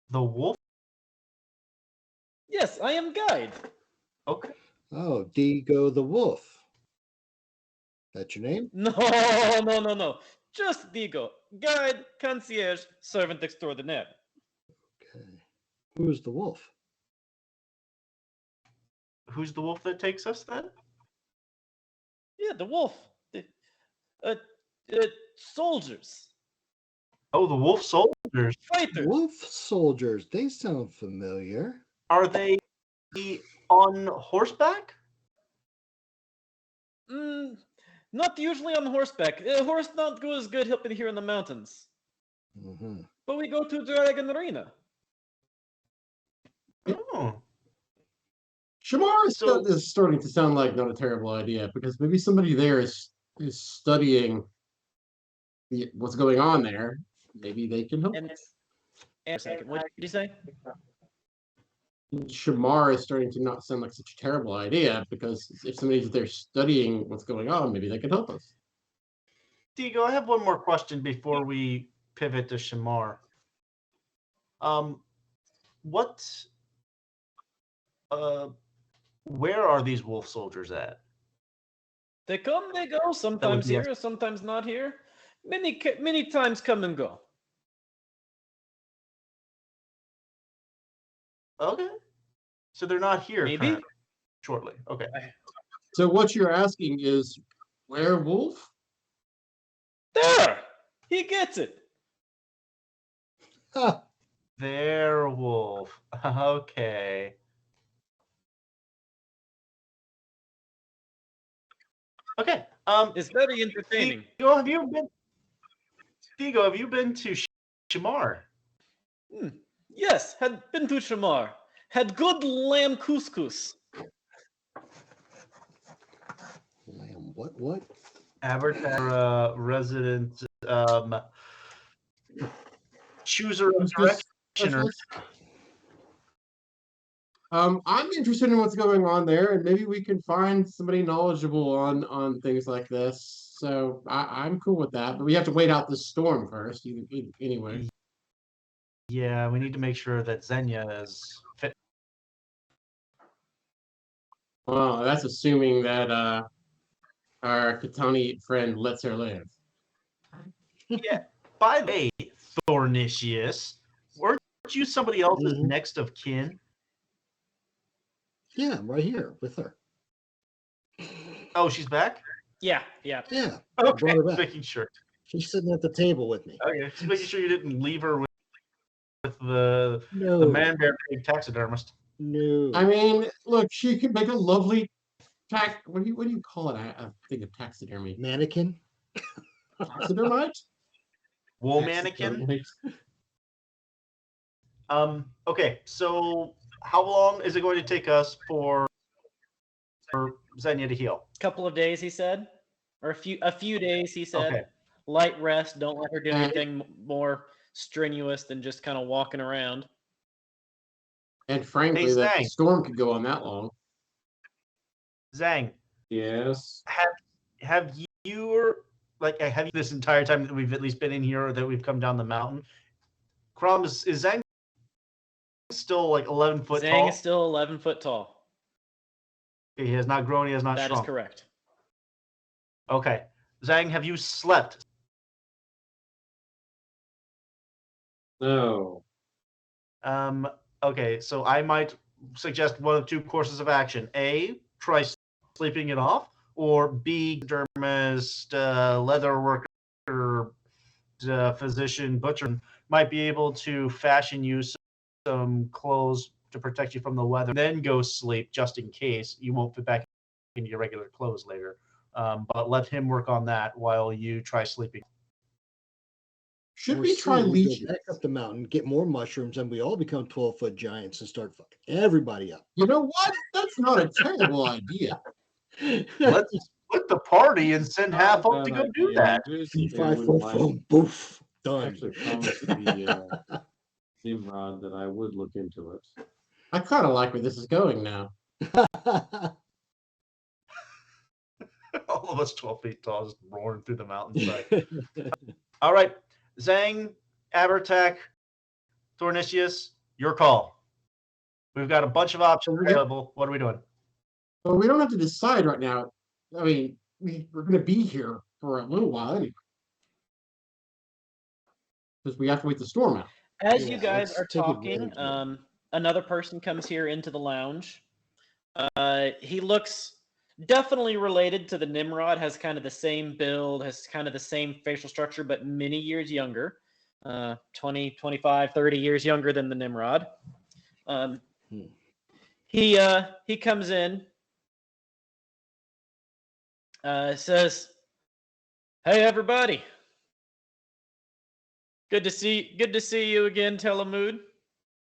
The wolf? Yes, I am guide. Okay. Oh, Digo the Wolf. That's your name? No. Just Digo. Guide, concierge, servant extraordinaire. Okay. Who's the wolf? Who's the wolf that takes us then? Yeah, the wolf. Soldiers. Oh, the wolf soldiers. Fighters. Wolf soldiers. They sound familiar. Are they on horseback? Not usually on horseback. Horse not go as good helping here in the mountains. Mm-hmm. But we go to Dragon Arena. Oh. Shamar So- is starting to sound like not a terrible idea, because maybe somebody there is studying what's going on there. Maybe they can help. And a second, what did you say? Shamar is starting to not sound like such a terrible idea, because if somebody's there studying what's going on, maybe they can help us. Diego, I have one more question before we pivot to Shamar. Where are these wolf soldiers at? They come, they go. Sometimes be here, sometimes not here. Many times come and go. Okay. So they're not here Maybe. currently, shortly. Okay. So what you're asking is, werewolf? There, he gets it. Ah, Werewolf. Okay. Okay. It's very entertaining. Diego, have you been to Shamar? Yes, had been to Shamar. Had good lamb couscous. lamb. What? Avatar resident chooser of directioner. I'm interested in what's going on there, and maybe we can find somebody knowledgeable on things like this. So I'm cool with that, but we have to wait out this storm first. Anyway. Yeah, we need to make sure that Xenia is fit. Well, that's assuming that our Katani friend lets her live. Yeah. By the way, Thornicius, weren't you somebody else's Mhm. next of kin? Yeah, I'm right here with her. Oh, she's back? Yeah. Yeah, Okay, brought her back. making sure. she's sitting at the table with me. Okay, just making sure you didn't leave her with the No, man bear pig taxidermist. no. I mean, look, she could make a lovely what do you call it? I think of taxidermy. Mannequin. Taxidermite? Wool mannequin. Okay, so how long is it going to take us for Xenia to heal? Couple of days, he said, or a few days, he said. Okay. Light rest. Don't let her do And- anything more strenuous than just kind of walking around. And frankly, Hey, that Zang. storm could go on that long. Zhang, Yes. have you have you this entire time that we've at least been in here or that we've come down the mountain? Crom, is Zhang still like 11 foot Zhang tall? is still 11 foot tall. He has not grown. He has not That is shrunk. correct. Okay, Zhang, have you slept? No. Okay, so I might suggest one of two courses of action. A, try sleeping it off, or B, dermist, leather worker, physician, butcher might be able to fashion you some clothes to protect you from the weather. Then go sleep just in case you won't fit back into your regular clothes later. But let him work on that while you try sleeping. Should Or we C, try we leeches? go back up the mountain, get more mushrooms, and we all become 12-foot giants and start fucking everybody up. You know what? That's not a terrible idea. Let's split the party and send half up to go do that. P544, boof, done. Actually promised the Nimrod that I would look into it. I kind of like where this is going now. All of us 12 feet tall, just roaring through the mountainside. All right, Zhang, Abertak, Thornicius, your call. We've got a bunch of options available. What are we doing? Well, we don't have to decide right now. I mean, we're going to be here for a little while anyway. Because we have to wait the storm out. As Yeah, you guys let's are take talking, advantage of it. another person comes here into the lounge. He looks definitely related to the Nimrod, has kind of the same build, has kind of the same facial structure, but many years younger. 20, 25, 30 years younger than the Nimrod. He comes in, says, "Hey everybody. Good to see you again, Telemood.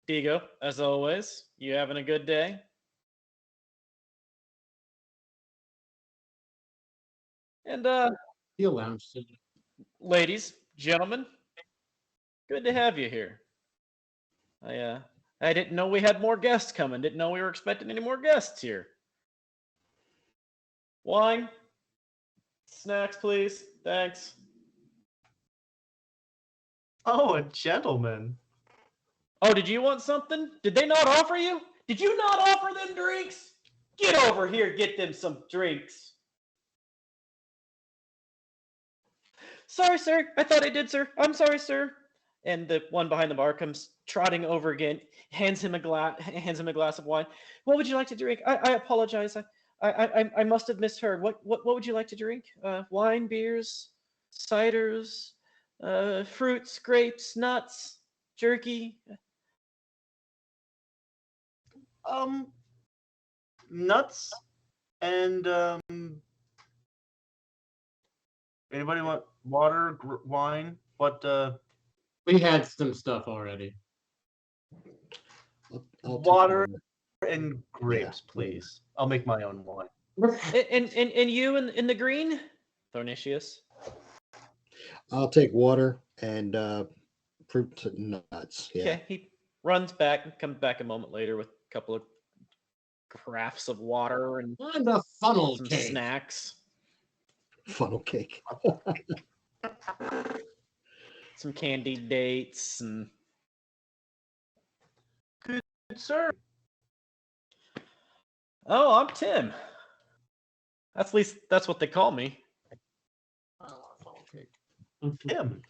Digo, as always. You having a good day?" And The lounge. ladies, gentlemen, good to have you here. I didn't know we had more guests coming. Didn't know we were expecting any more guests here. Wine, snacks, please. Thanks. Oh, a gentleman. Oh, did you want something? Did they not offer you? Did you not offer them drinks? Get over here, get them some drinks. Sorry, sir. I thought I did, sir. I'm sorry, sir. And the one behind the bar comes trotting over again, hands him a glass of wine. What would you like to drink? I apologize. I must have misheard. What would you like to drink? Wine, beers, ciders, fruits, grapes, nuts, jerky. Nuts and anybody want water, wine? What? We had some stuff already. I'll take Water one. and grapes, please. I'll make my own wine. And you in the green, Thornicius. I'll take water and fruits and nuts. Yeah. Okay, he runs back and comes back a moment later with a couple of crafts of water and And a funnel some cake. snacks, Funnel cake. some candied dates, and Good sir. oh, I'm Tim. At least that's what they call me. Funnel cake. Tim.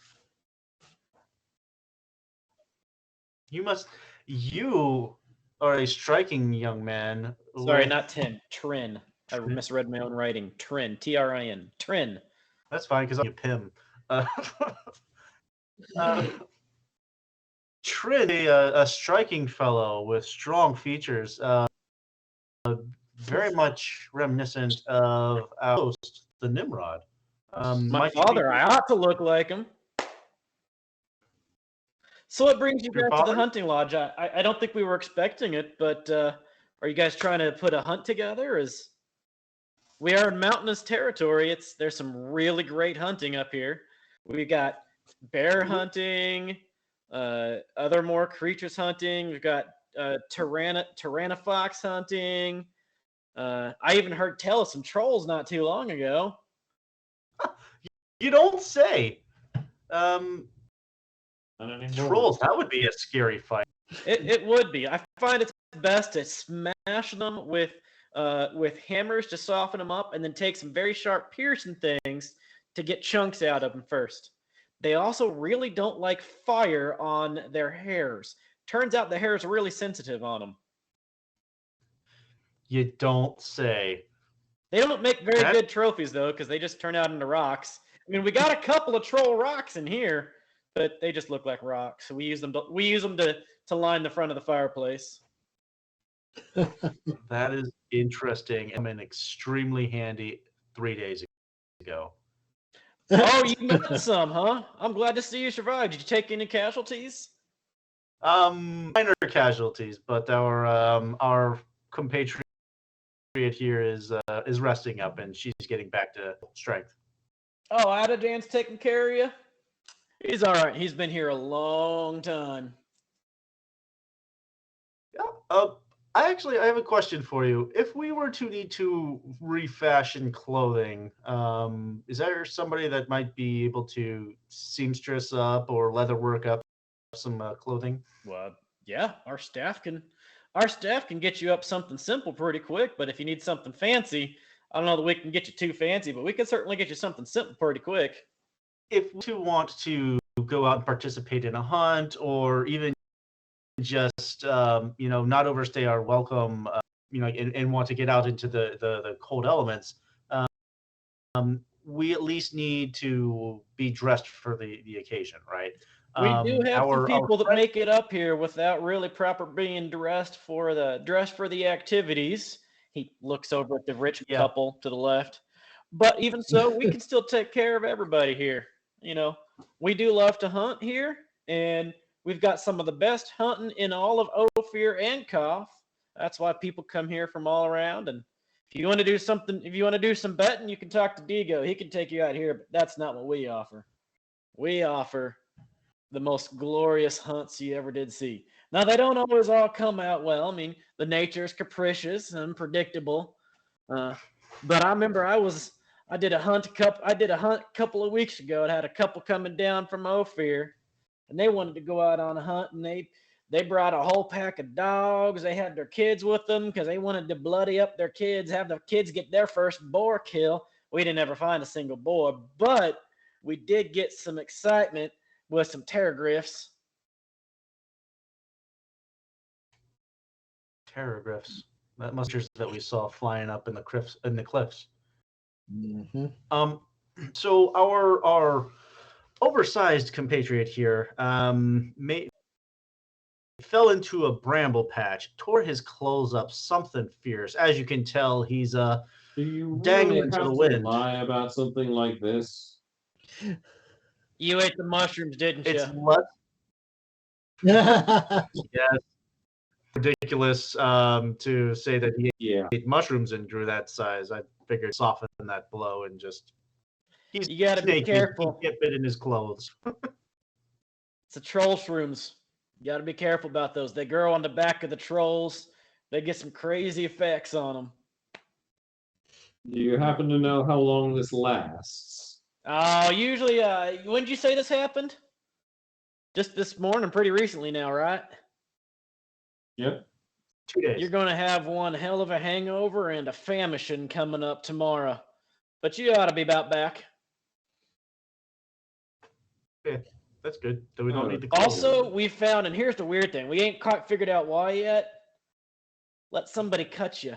You are a striking young man. Sorry, with- not Tim. Trin. I misread my own writing. Trin. Trin. Trin. That's fine because I'm a Pim. Trin, a striking fellow with strong features, very much reminiscent of our host, the Nimrod. My might you be- father. I ought to look like him. So what brings you Your guys to the father? hunting lodge? I don't think we were expecting it, but are you guys trying to put a hunt together? We are in mountainous territory. There's some really great hunting up here. We got bear hunting, other more creatures hunting. We've got tyrannofox hunting. I even heard tell of some trolls not too long ago. You don't say. Not anymore. Trolls, that would be a scary fight. It would be. I find it's best to smash them with hammers to soften them up, and then take some very sharp piercing things to get chunks out of them first. They also really don't like fire on their hairs. Turns out the hairs are really sensitive on them. You don't say. They don't make very good trophies though, because they just turn out into rocks. I mean, we got a couple of troll rocks in here, but they just look like rocks. So we use them to line the front of the fireplace. That is interesting. I'm in extremely handy 3 days ago. Oh, you met some, huh? I'm glad to see you survived. Did you take any casualties? Minor casualties, but our compatriot here is resting up, and she's getting back to strength. Oh, Adadan's taking care of you? He's all right. He's been here a long time. Yeah. I have a question for you. If we were to need to refashion clothing, is there somebody that might be able to seamstress up or leatherwork up some clothing? Well, yeah, our staff can get you up something simple pretty quick, but if you need something fancy, I don't know that we can get you too fancy, but we can certainly get you something simple pretty quick. If we want to go out and participate in a hunt, or even just not overstay our welcome, and want to get out into the cold elements, we at least need to be dressed for the occasion, right? We do have some people that make it up here without really proper being dressed for the activities. He looks over at the rich couple to the left. But even so, we can still take care of everybody here. We do love to hunt here, and we've got some of the best hunting in all of Ophir and Koth. That's why people come here from all around. And if you want to do some betting, you can talk to Digo. He can take you out here, but that's not what we offer. We offer the most glorious hunts you ever did see. Now, they don't always all come out well. I mean, the nature is capricious and unpredictable. But I remember I did a hunt a couple of weeks ago. And had a couple coming down from Ophir, and they wanted to go out on a hunt, and they brought a whole pack of dogs. They had their kids with them because they wanted to bloody up their kids, have the kids get their first boar kill. We didn't ever find a single boar, but we did get some excitement with some pterogryphs. Pterogryphs. That musters that we saw flying up in the cliffs. Mm-hmm. So our oversized compatriot here fell into a bramble patch, tore his clothes up, something fierce. As you can tell, he's Do you dangling really to have the to wind. lie about something like this? You ate the mushrooms, didn't It's you? less yes, ridiculous to say that he ate mushrooms and grew that size. I figured soften that blow and just You got to be careful. He get bit in his clothes. It's the troll shrooms. You got to be careful about those. They grow on the back of the trolls. They get some crazy effects on them. Do you happen to know how long this lasts? Usually, when did you say this happened? Just this morning, pretty recently now, right? Yep. 2 days. You're going to have one hell of a hangover and a famishin coming up tomorrow. But you ought to be about back. Yeah, that's good. So we don't need to. Also, we found, and here's the weird thing. We ain't quite figured out why yet. Let somebody cut you.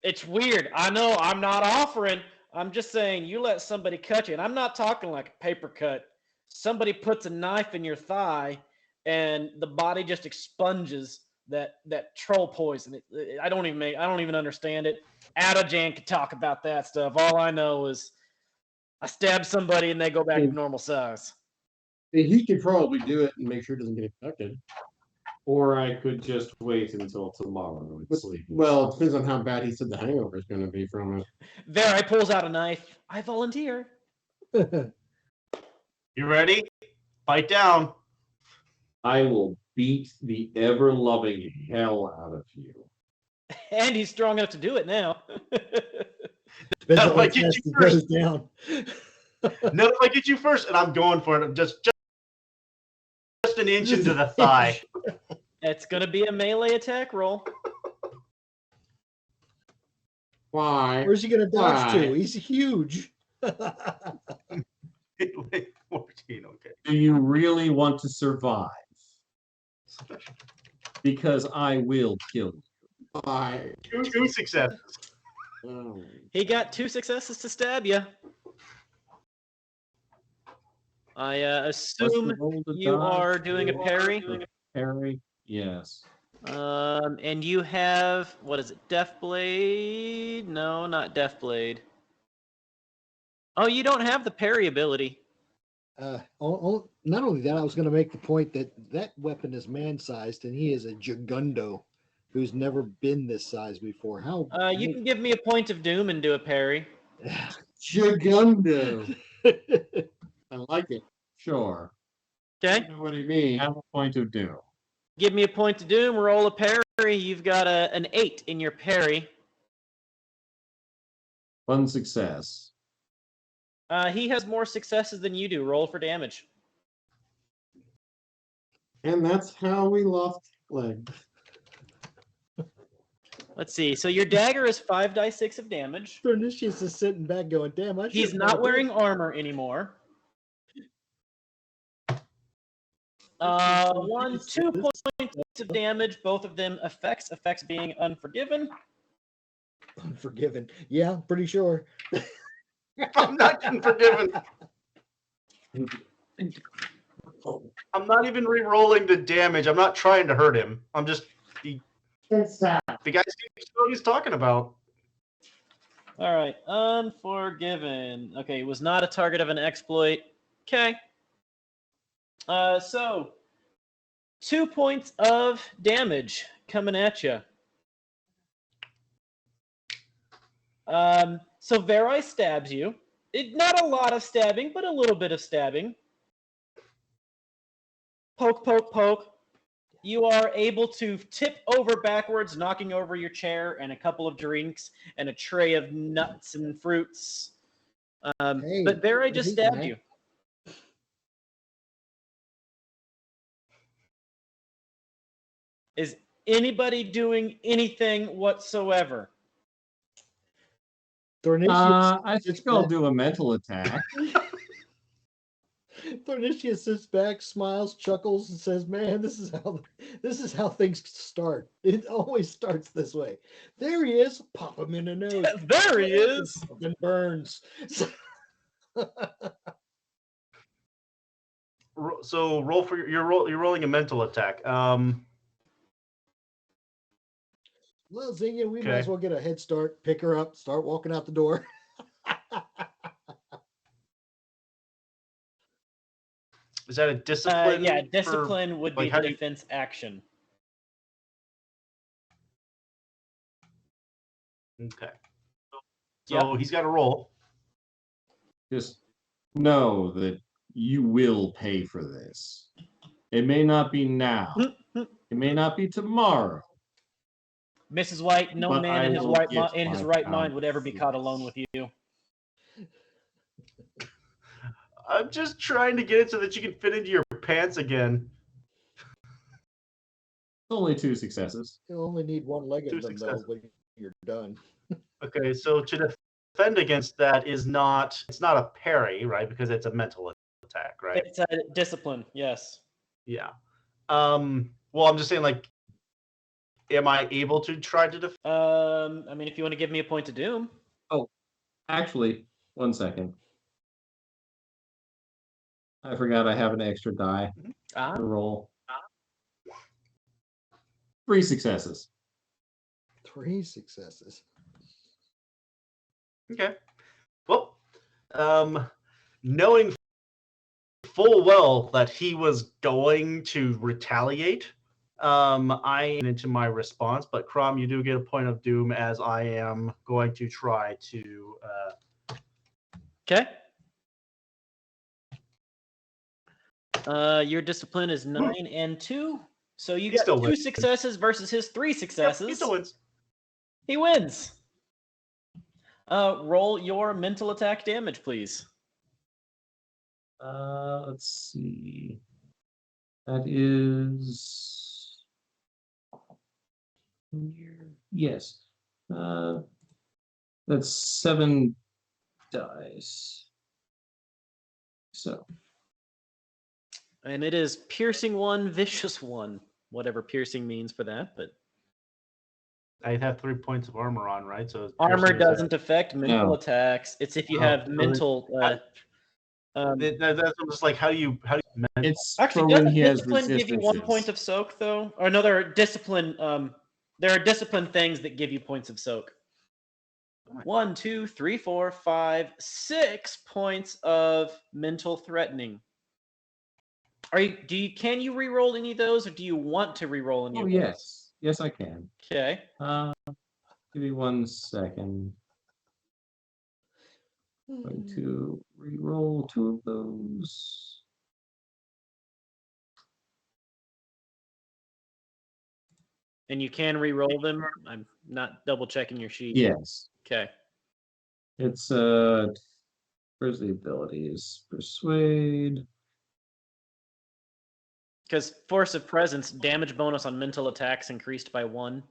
It's weird. I know I'm not offering. I'm just saying you let somebody cut you. And I'm not talking like a paper cut. Somebody puts a knife in your thigh and the body just expunges that troll poison. I don't even understand it. Adajan could talk about that stuff. All I know is I stab somebody and they go back to normal size. He could probably do it and make sure it doesn't get infected. Or I could just wait until tomorrow and sleep. Well, it depends on how bad he said the hangover is going to be from it. There, I pulls out a knife. I volunteer. You ready? Bite down. I will beat the ever-loving hell out of you. And he's strong enough to do it now. Depends Not on if I how get fast you it first. goes down. No, if I get you first, and I'm going for it. I'm just an inch Just into the an thigh. It's going to be a melee attack roll. Why? Where's he gonna dodge to? Why? He's huge. 14, okay. Do you really want to survive? Because I will kill you. Why? Two successes. Oh. He got 2 successes to stab you. I assume roll to you dodge? are doing a parry. Parry, yes. And you have, what is it, Death Blade? No, not Death Blade. Oh, you don't have the parry ability. Not only that, I was going to make the point that that weapon is man-sized, and he is a Jagundo who's never been this size before. How? You can give me a point of doom and do a parry. Jagundo. I like it. Sure. Okay? What do you mean? Have a point of doom. Give me a point of doom, roll a parry. You've got an 8 in your parry. 1 success. He has more successes than you do. Roll for damage. And that's how we lost leg. Let's see. So your dagger is 5d6 of damage. Bernicius is sitting back going, damn, I He's should've not bought wearing this." armor anymore. 2 points of damage. Both of them effects. Effects being Unforgiven. Unforgiven. Yeah, pretty sure. I'm not getting forgiven. I'm not even re-rolling the damage. I'm not trying to hurt him. I'm just the guy seems to know what he's talking about. All right. Unforgiven. Okay, was not a target of an exploit. Okay. So 2 points of damage coming at you. So Verai stabs you. Not a lot of stabbing, but a little bit of stabbing. Poke, poke, poke. You are able to tip over backwards, knocking over your chair and a couple of drinks and a tray of nuts and fruits. Hey, but Verai what just is he, stabbed man? you. Is anybody doing anything whatsoever? Thornicius I sits think I'll back. do a mental attack. Thornicius sits back, smiles, chuckles, and says, "Man, this is how things start. It always starts this way." There he is. Pop him in the nose. There he is. And burns. So roll for you're rolling a mental attack. Well, Zinnia, we might Okay. as well get a head start, pick her up, start walking out the door. Is that a discipline? Yeah, for- discipline would be like, how the do you- defense action. Okay. So he's got to roll. Just know that you will pay for this. It may not be now. It may not be tomorrow. Mrs. White, no But man I in his will right get in his my right mind would ever be pound caught for alone this. with you. I'm just trying to get it so that you can fit into your pants again. Only 2 successes. You only need one leg Two of them, though, successes. when you're done. Okay, so to defend against that it's not a parry, right? Because it's a mental attack, right? It's a discipline, yes. Yeah. Well, I'm just saying, like, am I able to try to defend? I mean, if you want to give me a point of doom. Actually, 1 second. I forgot I have an extra die to roll. 3 successes. 3 successes. Okay. Well, knowing full well that he was going to retaliate, I am into my response. But Crom, you do get a point of doom, as I am going to try to. Okay. Your discipline is 9 and 2. So you He still got 2 wins. successes versus his 3 Yeah, successes. he still wins. He wins. Roll your mental attack damage, please. Let's see. That is. Yes. That's 7 dice. So. And it is piercing 1, vicious 1. Whatever piercing means for that, but I have 3 points of armor on, right? So armor piercing is doesn't affect mental No. attacks. It's if you Oh, have so mental. that's just like how do you It's Actually, for when doesn't he has discipline give you 1 point resistances. of soak though? Or no, there are discipline. There are discipline things that give you points of soak. 1, 2, 3, 4, 5, 6 points of mental threatening. Can you re-roll any of those, or do you want to re-roll any Oh, of those? yes. Yes, I can. Okay. Give me 1 second. Going to re-roll 2 of those. And you can re-roll them. I'm not double checking your sheet. Yes. Okay. It's where's the abilities? Persuade. Because force of presence, damage bonus on mental attacks increased by 1.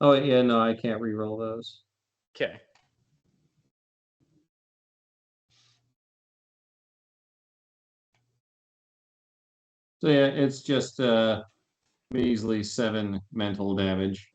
Oh yeah, no, I can't re-roll those. Okay. So yeah, it's just measly 7 mental damage.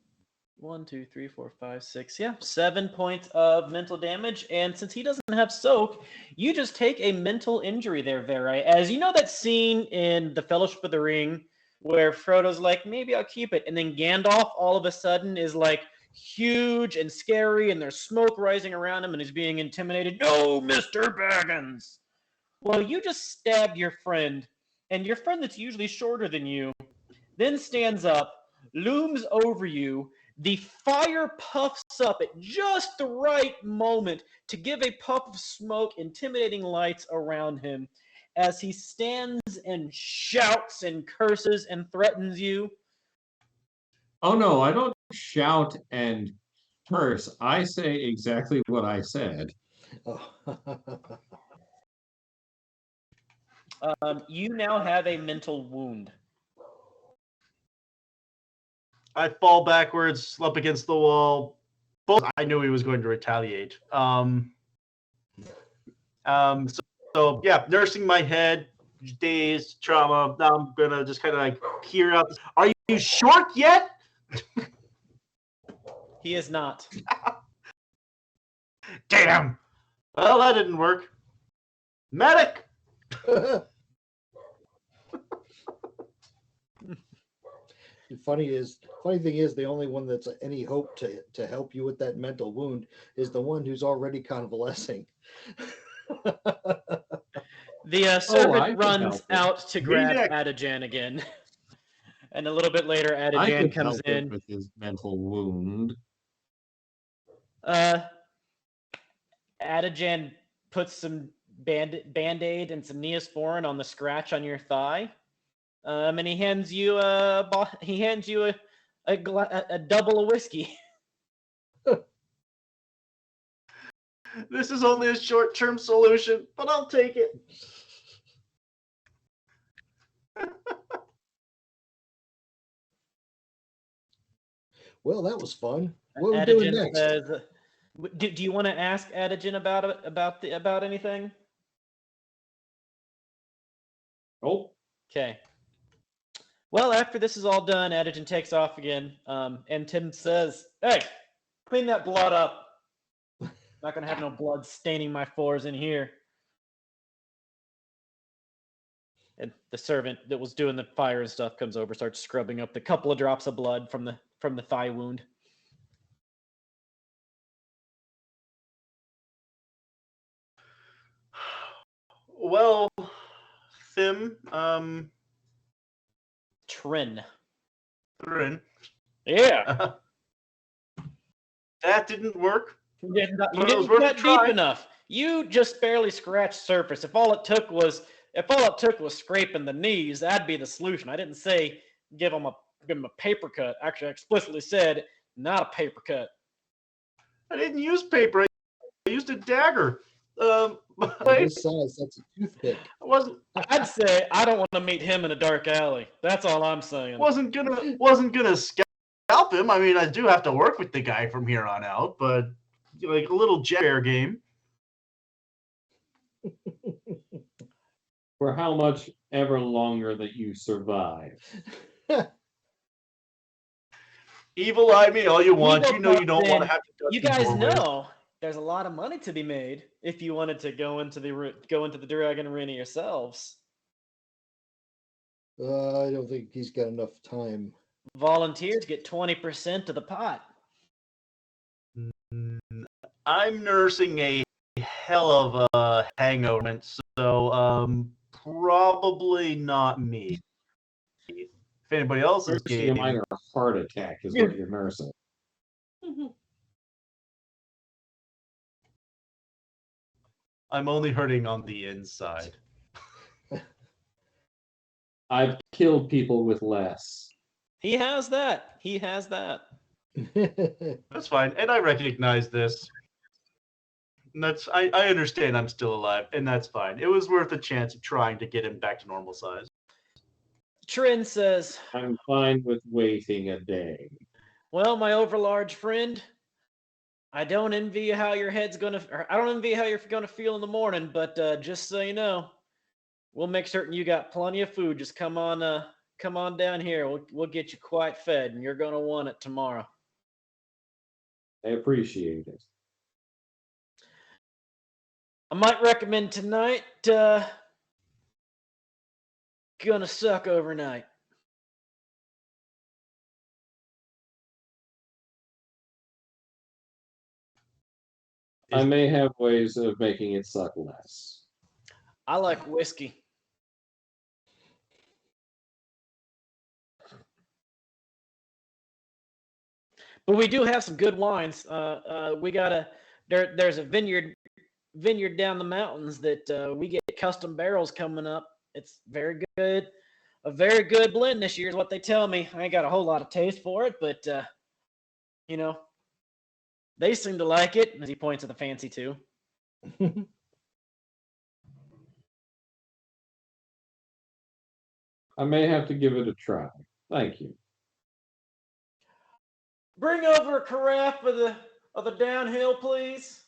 1, 2, 3, 4, 5, 6. Yeah, 7 points of mental damage. And since he doesn't have soak, you just take a mental injury there, Verai. As you know that scene in The Fellowship of the Ring where Frodo's like, maybe I'll keep it. And then Gandalf all of a sudden is like huge and scary and there's smoke rising around him and he's being intimidated. No, Mr. Baggins. Well, you just stabbed your friend. And your friend that's usually shorter than you then stands up, looms over you. The fire puffs up at just the right moment to give a puff of smoke, intimidating lights around him as he stands and shouts and curses and threatens you. Oh no, I don't shout and curse. I say exactly what I said. Oh. You now have a mental wound. I fall backwards, up against the wall. Both I knew he was going to retaliate. So yeah, nursing my head, dazed, trauma. Now I'm gonna just kind of like peer out. Are you short yet? He is not. Damn. Well, that didn't work. Medic. The funny thing is, the only one that's any hope to help you with that mental wound is the one who's already convalescing. The servant I can runs help him. out to grab Medic. Adajan again. And a little bit later, I Adajan can comes help him in. with his mental wound. Adajan puts some band-aid and some Neosporin on the scratch on your thigh. And he hands you a double of whiskey. This is only a short-term solution, but I'll take it. Well, that was fun. What are we doing Adajan next? says, "Do you want to ask Adajan about anything?" Oh, Okay. Well, after this is all done, Adajan takes off again, and Tim says, "Hey, clean that blood up. Not gonna have no blood staining my floors in here." And the servant that was doing the fire and stuff comes over, starts scrubbing up the couple of drops of blood from the thigh wound. Well, Thim, Trin. Thrin, Yeah. that didn't work. You But it was didn't worth a cut try. deep enough. You just barely scratched surface. If all it took was scraping the knees, that'd be the solution. I didn't say give him a paper cut. Actually, I explicitly said not a paper cut. I didn't use paper. I used a dagger. At I this size, that's a toothpick. wasn't I'd say I don't want to meet him in a dark alley. That's all I'm saying. wasn't gonna scalp him. I mean, I do have to work with the guy from here on out, but like a little fair game. For how much ever longer that you survive. Evil eye me all you want. Evil You know you don't want to person, have to. touch You the guys doorways. know there's a lot of money to be made if you wanted to go into the dragon arena yourselves. I don't think he's got enough time. Volunteers get 20% of the pot. I'm nursing a hell of a hangover, so probably not me. If anybody else is Nursing a game, minor heart attack is what you're nursing. I'm only hurting on the inside. I've killed people with less. He has that. He has that. That's fine, and I recognize this. And I understand I'm still alive, and that's fine. It was worth a chance of trying to get him back to normal size. Trin says, I'm fine with waiting a day. well, my overlarge friend, I don't envy you how your head's gonna, or I don't envy how you're gonna feel in the morning, but just so you know, we'll make certain you got plenty of food. Just come on down here. We'll get you quite fed, and you're gonna want it tomorrow. I appreciate it. I might recommend tonight, gonna suck overnight. I may have ways of making it suck less. I like whiskey. But we do have some good wines. We got there's a vineyard down the mountains that we get custom barrels coming up. It's very good. A very good blend this year is what they tell me. I ain't got a whole lot of taste for it, but you know, they seem to like it. As he points at the fancy too. I may have to give it a try. Thank you. Bring over a carafe of the downhill, please.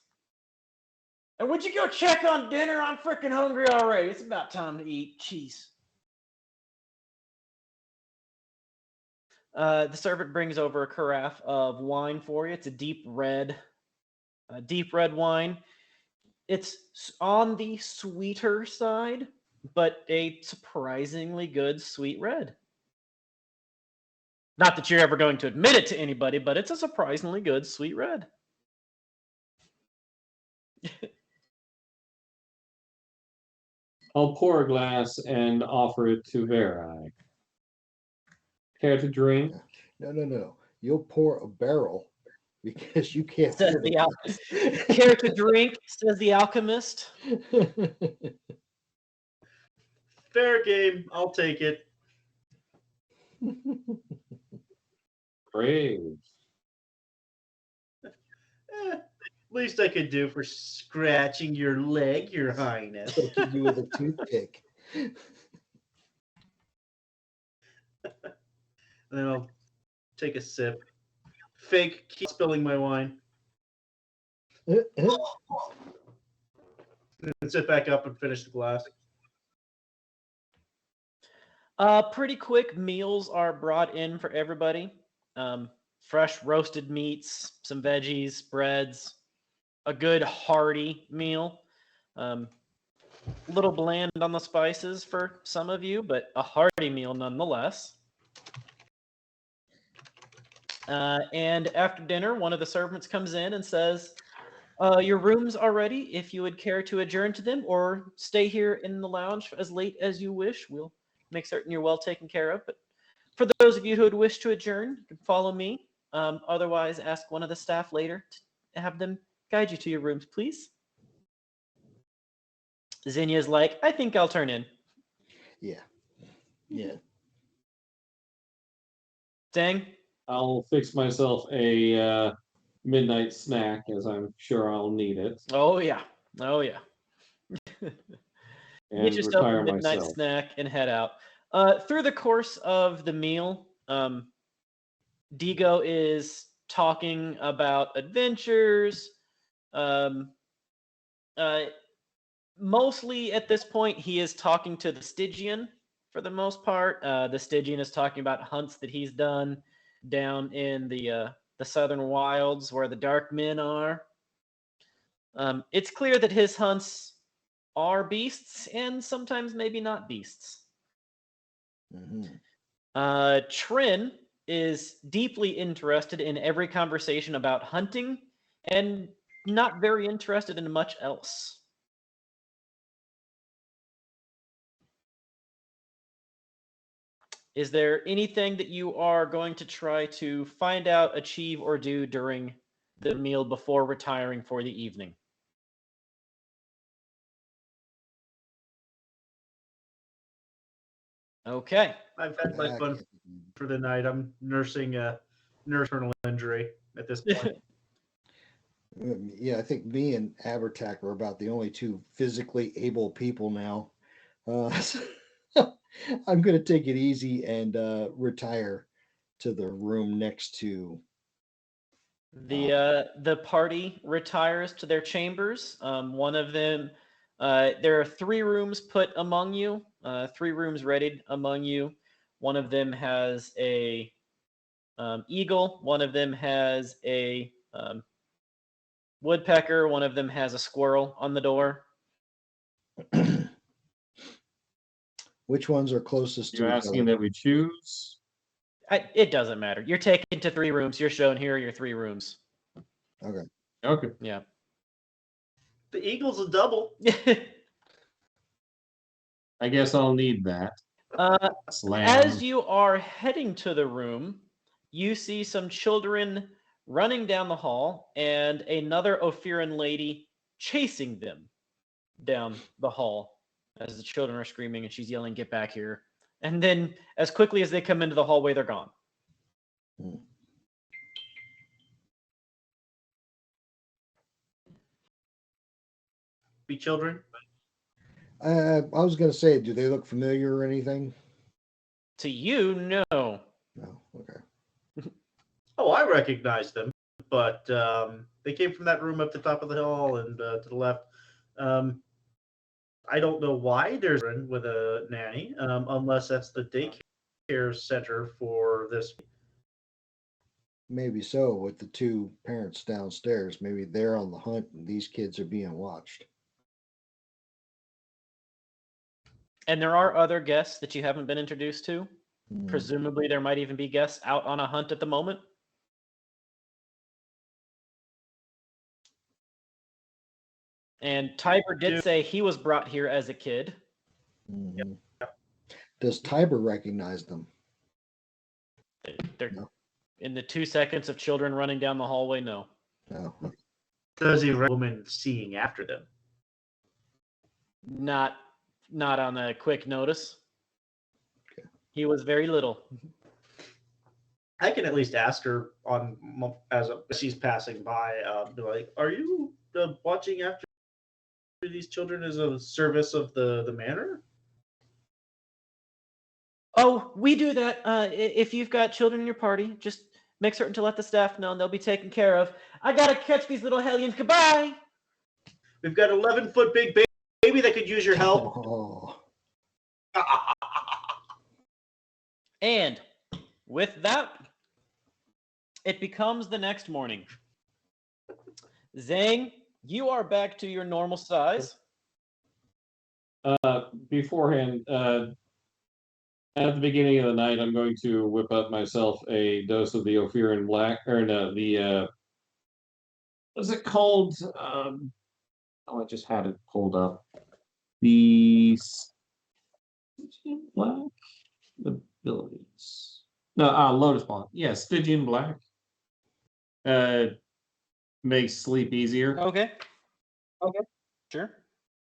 And would you go check on dinner? I'm freaking hungry already. It's about time to eat. Jeez. The servant brings over a carafe of wine for you. It's a deep red wine. It's on the sweeter side, but a surprisingly good sweet red. Not that you're ever going to admit it to anybody, but it's a surprisingly good sweet red. I'll pour a glass and offer it to Verai. Care to drink? No. You'll pour a barrel because you can't. Says the alchemist. Care to drink? Says the alchemist. Fair game. I'll take it. Brave. Least I could do for scratching your leg, Your Highness. Poking you with a toothpick. And then I'll take a sip. Fake, keep spilling my wine. And sit back up and finish the glass. Pretty quick meals are brought in for everybody. Fresh roasted meats, some veggies, breads, a good hearty meal. Little bland on the spices for some of you, but a hearty meal nonetheless. And after dinner, one of the servants comes in and says, your rooms are ready if you would care to adjourn to them or stay here in the lounge as late as you wish. We'll make certain you're well taken care of. But for those of you who would wish to adjourn, you can follow me. Otherwise, ask one of the staff later to have them guide you to your rooms, please. Zinnia's like, I think I'll turn in. Yeah. Dang, I'll fix myself a midnight snack, as I'm sure I'll need it, Oh yeah. Oh yeah. Get and yourself a retire midnight myself. snack and head out. Through the course of the meal, Digo is talking about adventures. Um, uh, Mostly at this point, he is talking to the Stygian for the most part. The Stygian is talking about hunts that he's done down in the southern wilds where the dark men are. It's clear that his hunts are beasts and sometimes maybe not beasts. Trin is deeply interested in every conversation about hunting and not very interested in much else. Is there anything that you are going to try to find out, achieve, or do during the meal before retiring for the evening? Okay. I've had my fun for the night. I'm nursing a internal injury at this point. Yeah, I think me and Abertac are about the only two physically able people now. So I'm going to take it easy and retire to the room next to. The party retires to their chambers. One of them, there are 3 rooms put among you, 3 rooms readied among you. One of them has a eagle. One of them has a woodpecker. One of them has a squirrel on the door. Which ones are closest to You're each asking other? that we choose? It doesn't matter. You're taken to 3 rooms. You're shown here are your 3 rooms. Okay. Okay. Yeah. The eagle's a double. I guess I'll need that. Slam. As you are heading to the room, you see some children running down the hall and another Ophiran lady chasing them down the hall as the children are screaming and she's yelling, "Get back here." And then as quickly as they come into the hallway, they're gone. Be children. I was going to say, do they look familiar or anything? To you, no. No. Okay. Oh, I recognize them, but they came from that room up the top of the hall and to the left. I don't know why there's with a nanny, unless that's the daycare center for this. Maybe so, with the 2 parents downstairs. Maybe they're on the hunt and these kids are being watched. And there are other guests that you haven't been introduced to. Hmm. Presumably, there might even be guests out on a hunt at the moment. And Tiber did say he was brought here as a kid. Mhm. Does Tiber recognize them? They're No. in the 2 seconds of children running down the hallway. No. No. Does he recognize a woman seeing after them? Not on a quick notice. Okay. He was very little. I can at least ask her as she's passing by. Be like, "Are you watching after these children as a service of the manor?" Oh, we do that. If you've got children in your party, just make certain to let the staff know and they'll be taken care of. I gotta catch these little hellions. Goodbye. We've got 11-foot big baby that could use your help. Oh. And with that, it becomes the next morning. Zhang, you are back to your normal size. Beforehand, at the beginning of the night, I'm going to whip up myself a dose of the Ophiran Black, or no, the what's it called? Oh, I just had it pulled up. The Stygian Black abilities. No, Lotus Bond. Yeah, Stygian Black. Makes sleep easier. Okay. Sure.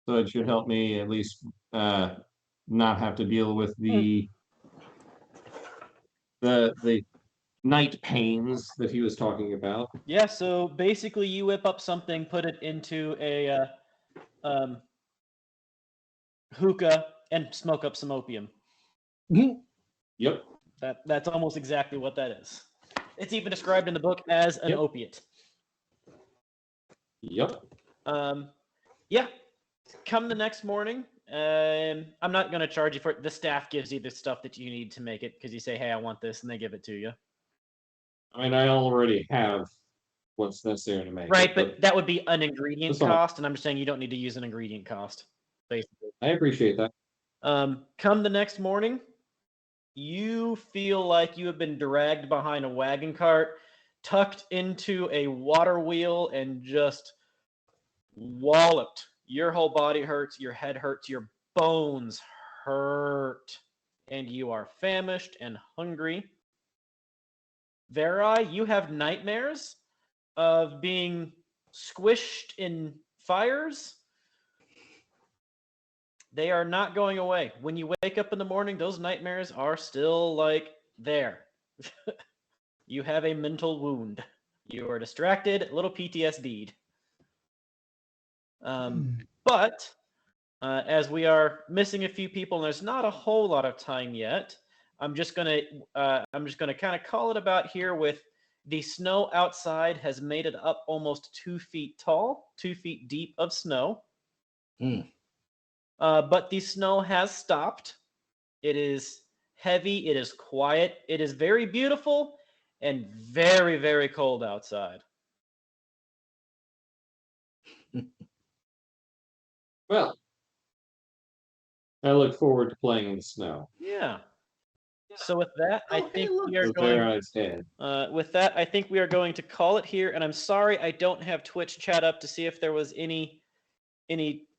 So it should help me at least not have to deal with the night pains that he was talking about. Yeah, so basically you whip up something, put it into a hookah, and smoke up some opium. Yep. That's almost exactly what that is. It's even described in the book as an Yep. opiate. Yep. Yeah. Come the next morning. I'm not going to charge you for it. The staff gives you the stuff that you need to make it because you say, hey, I want this, and they give it to you. I mean, I already have what's necessary to make Right, it, but that would be an ingredient That's fine. cost, and I'm just saying you don't need to use an ingredient cost, basically. I appreciate that. Come the next morning, you feel like you have been dragged behind a wagon cart, tucked into a water wheel, and just walloped. Your whole body hurts, your head hurts, your bones hurt, and you are famished and hungry. Verai, you have nightmares of being squished in fires. They are not going away. When you wake up in the morning, those nightmares are still like there. You have a mental wound. You are distracted, a little PTSD'd. But as we are missing a few people, and there's not a whole lot of time yet, I'm just gonna kind of call it about here. With the snow outside has made it up almost 2 feet tall, 2 feet deep of snow. But the snow has stopped. It is heavy. It is quiet. It is very beautiful and very, very cold outside. Well, I look forward to playing in the snow. Yeah. So with that, I Oh, hey, think look, we are With going. their eyes head. With that, I think we are going to call it here. And I'm sorry I don't have Twitch chat up to see if there was any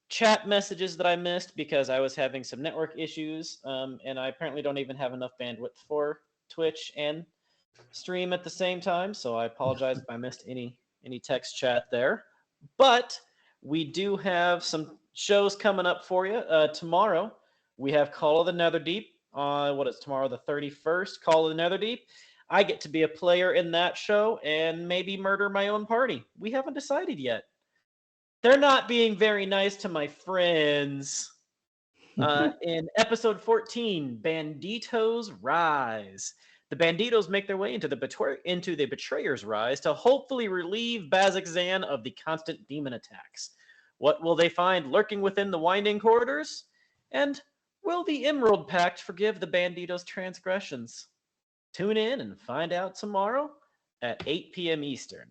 chat messages that I missed because I was having some network issues, and I apparently don't even have enough bandwidth for Twitch and stream at the same time. So I apologize if I missed any text chat there. But we do have some shows coming up for you. Tomorrow we have Call of the Netherdeep. What is tomorrow, the 31st? Call of the Netherdeep. I get to be a player in that show and maybe murder my own party. We haven't decided yet. They're not being very nice to my friends. In episode 14, Banditos Rise. The Banditos make their way into the Betrayer's Rise to hopefully relieve Bazak-Zan of the constant demon attacks. What will they find lurking within the winding corridors? And will the Emerald Pact forgive the Banditos' transgressions? Tune in and find out tomorrow at 8 p.m. Eastern.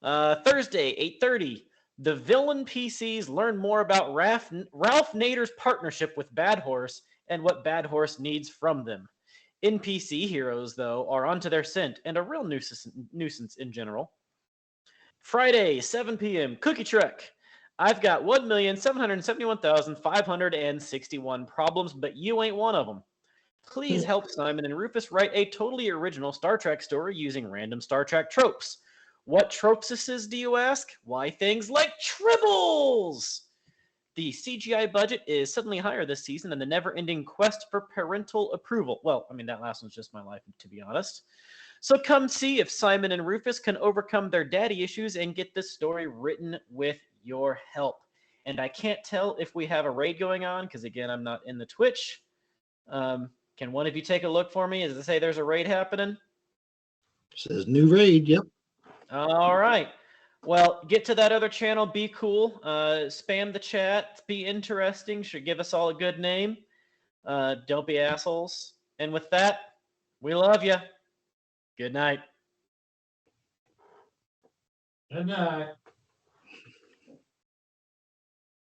Thursday, 8:30. The villain PCs learn more about Ralph Nader's partnership with Bad Horse and what Bad Horse needs from them. NPC heroes, though, are onto their scent and a real nuisance in general. Friday, 7 p.m. Cookie Trek. I've got 1,771,561 problems, but you ain't one of them. Please help Simon and Rufus write a totally original Star Trek story using random Star Trek tropes. What tropeses do you ask? Why, things like tribbles! The CGI budget is suddenly higher this season than the never-ending quest for parental approval. Well, I mean, that last one's just my life, to be honest. So come see if Simon and Rufus can overcome their daddy issues and get this story written with your help. And I can't tell if we have a raid going on, because again, I'm not in the Twitch. Can one of you take a look for me? Does it say there's a raid happening? Says new raid. Yep. All right. Well, get to that other channel. Be cool. Spam the chat. Be interesting. Should give us all a good name. Don't be assholes. And with that, we love you. Good night. Good night.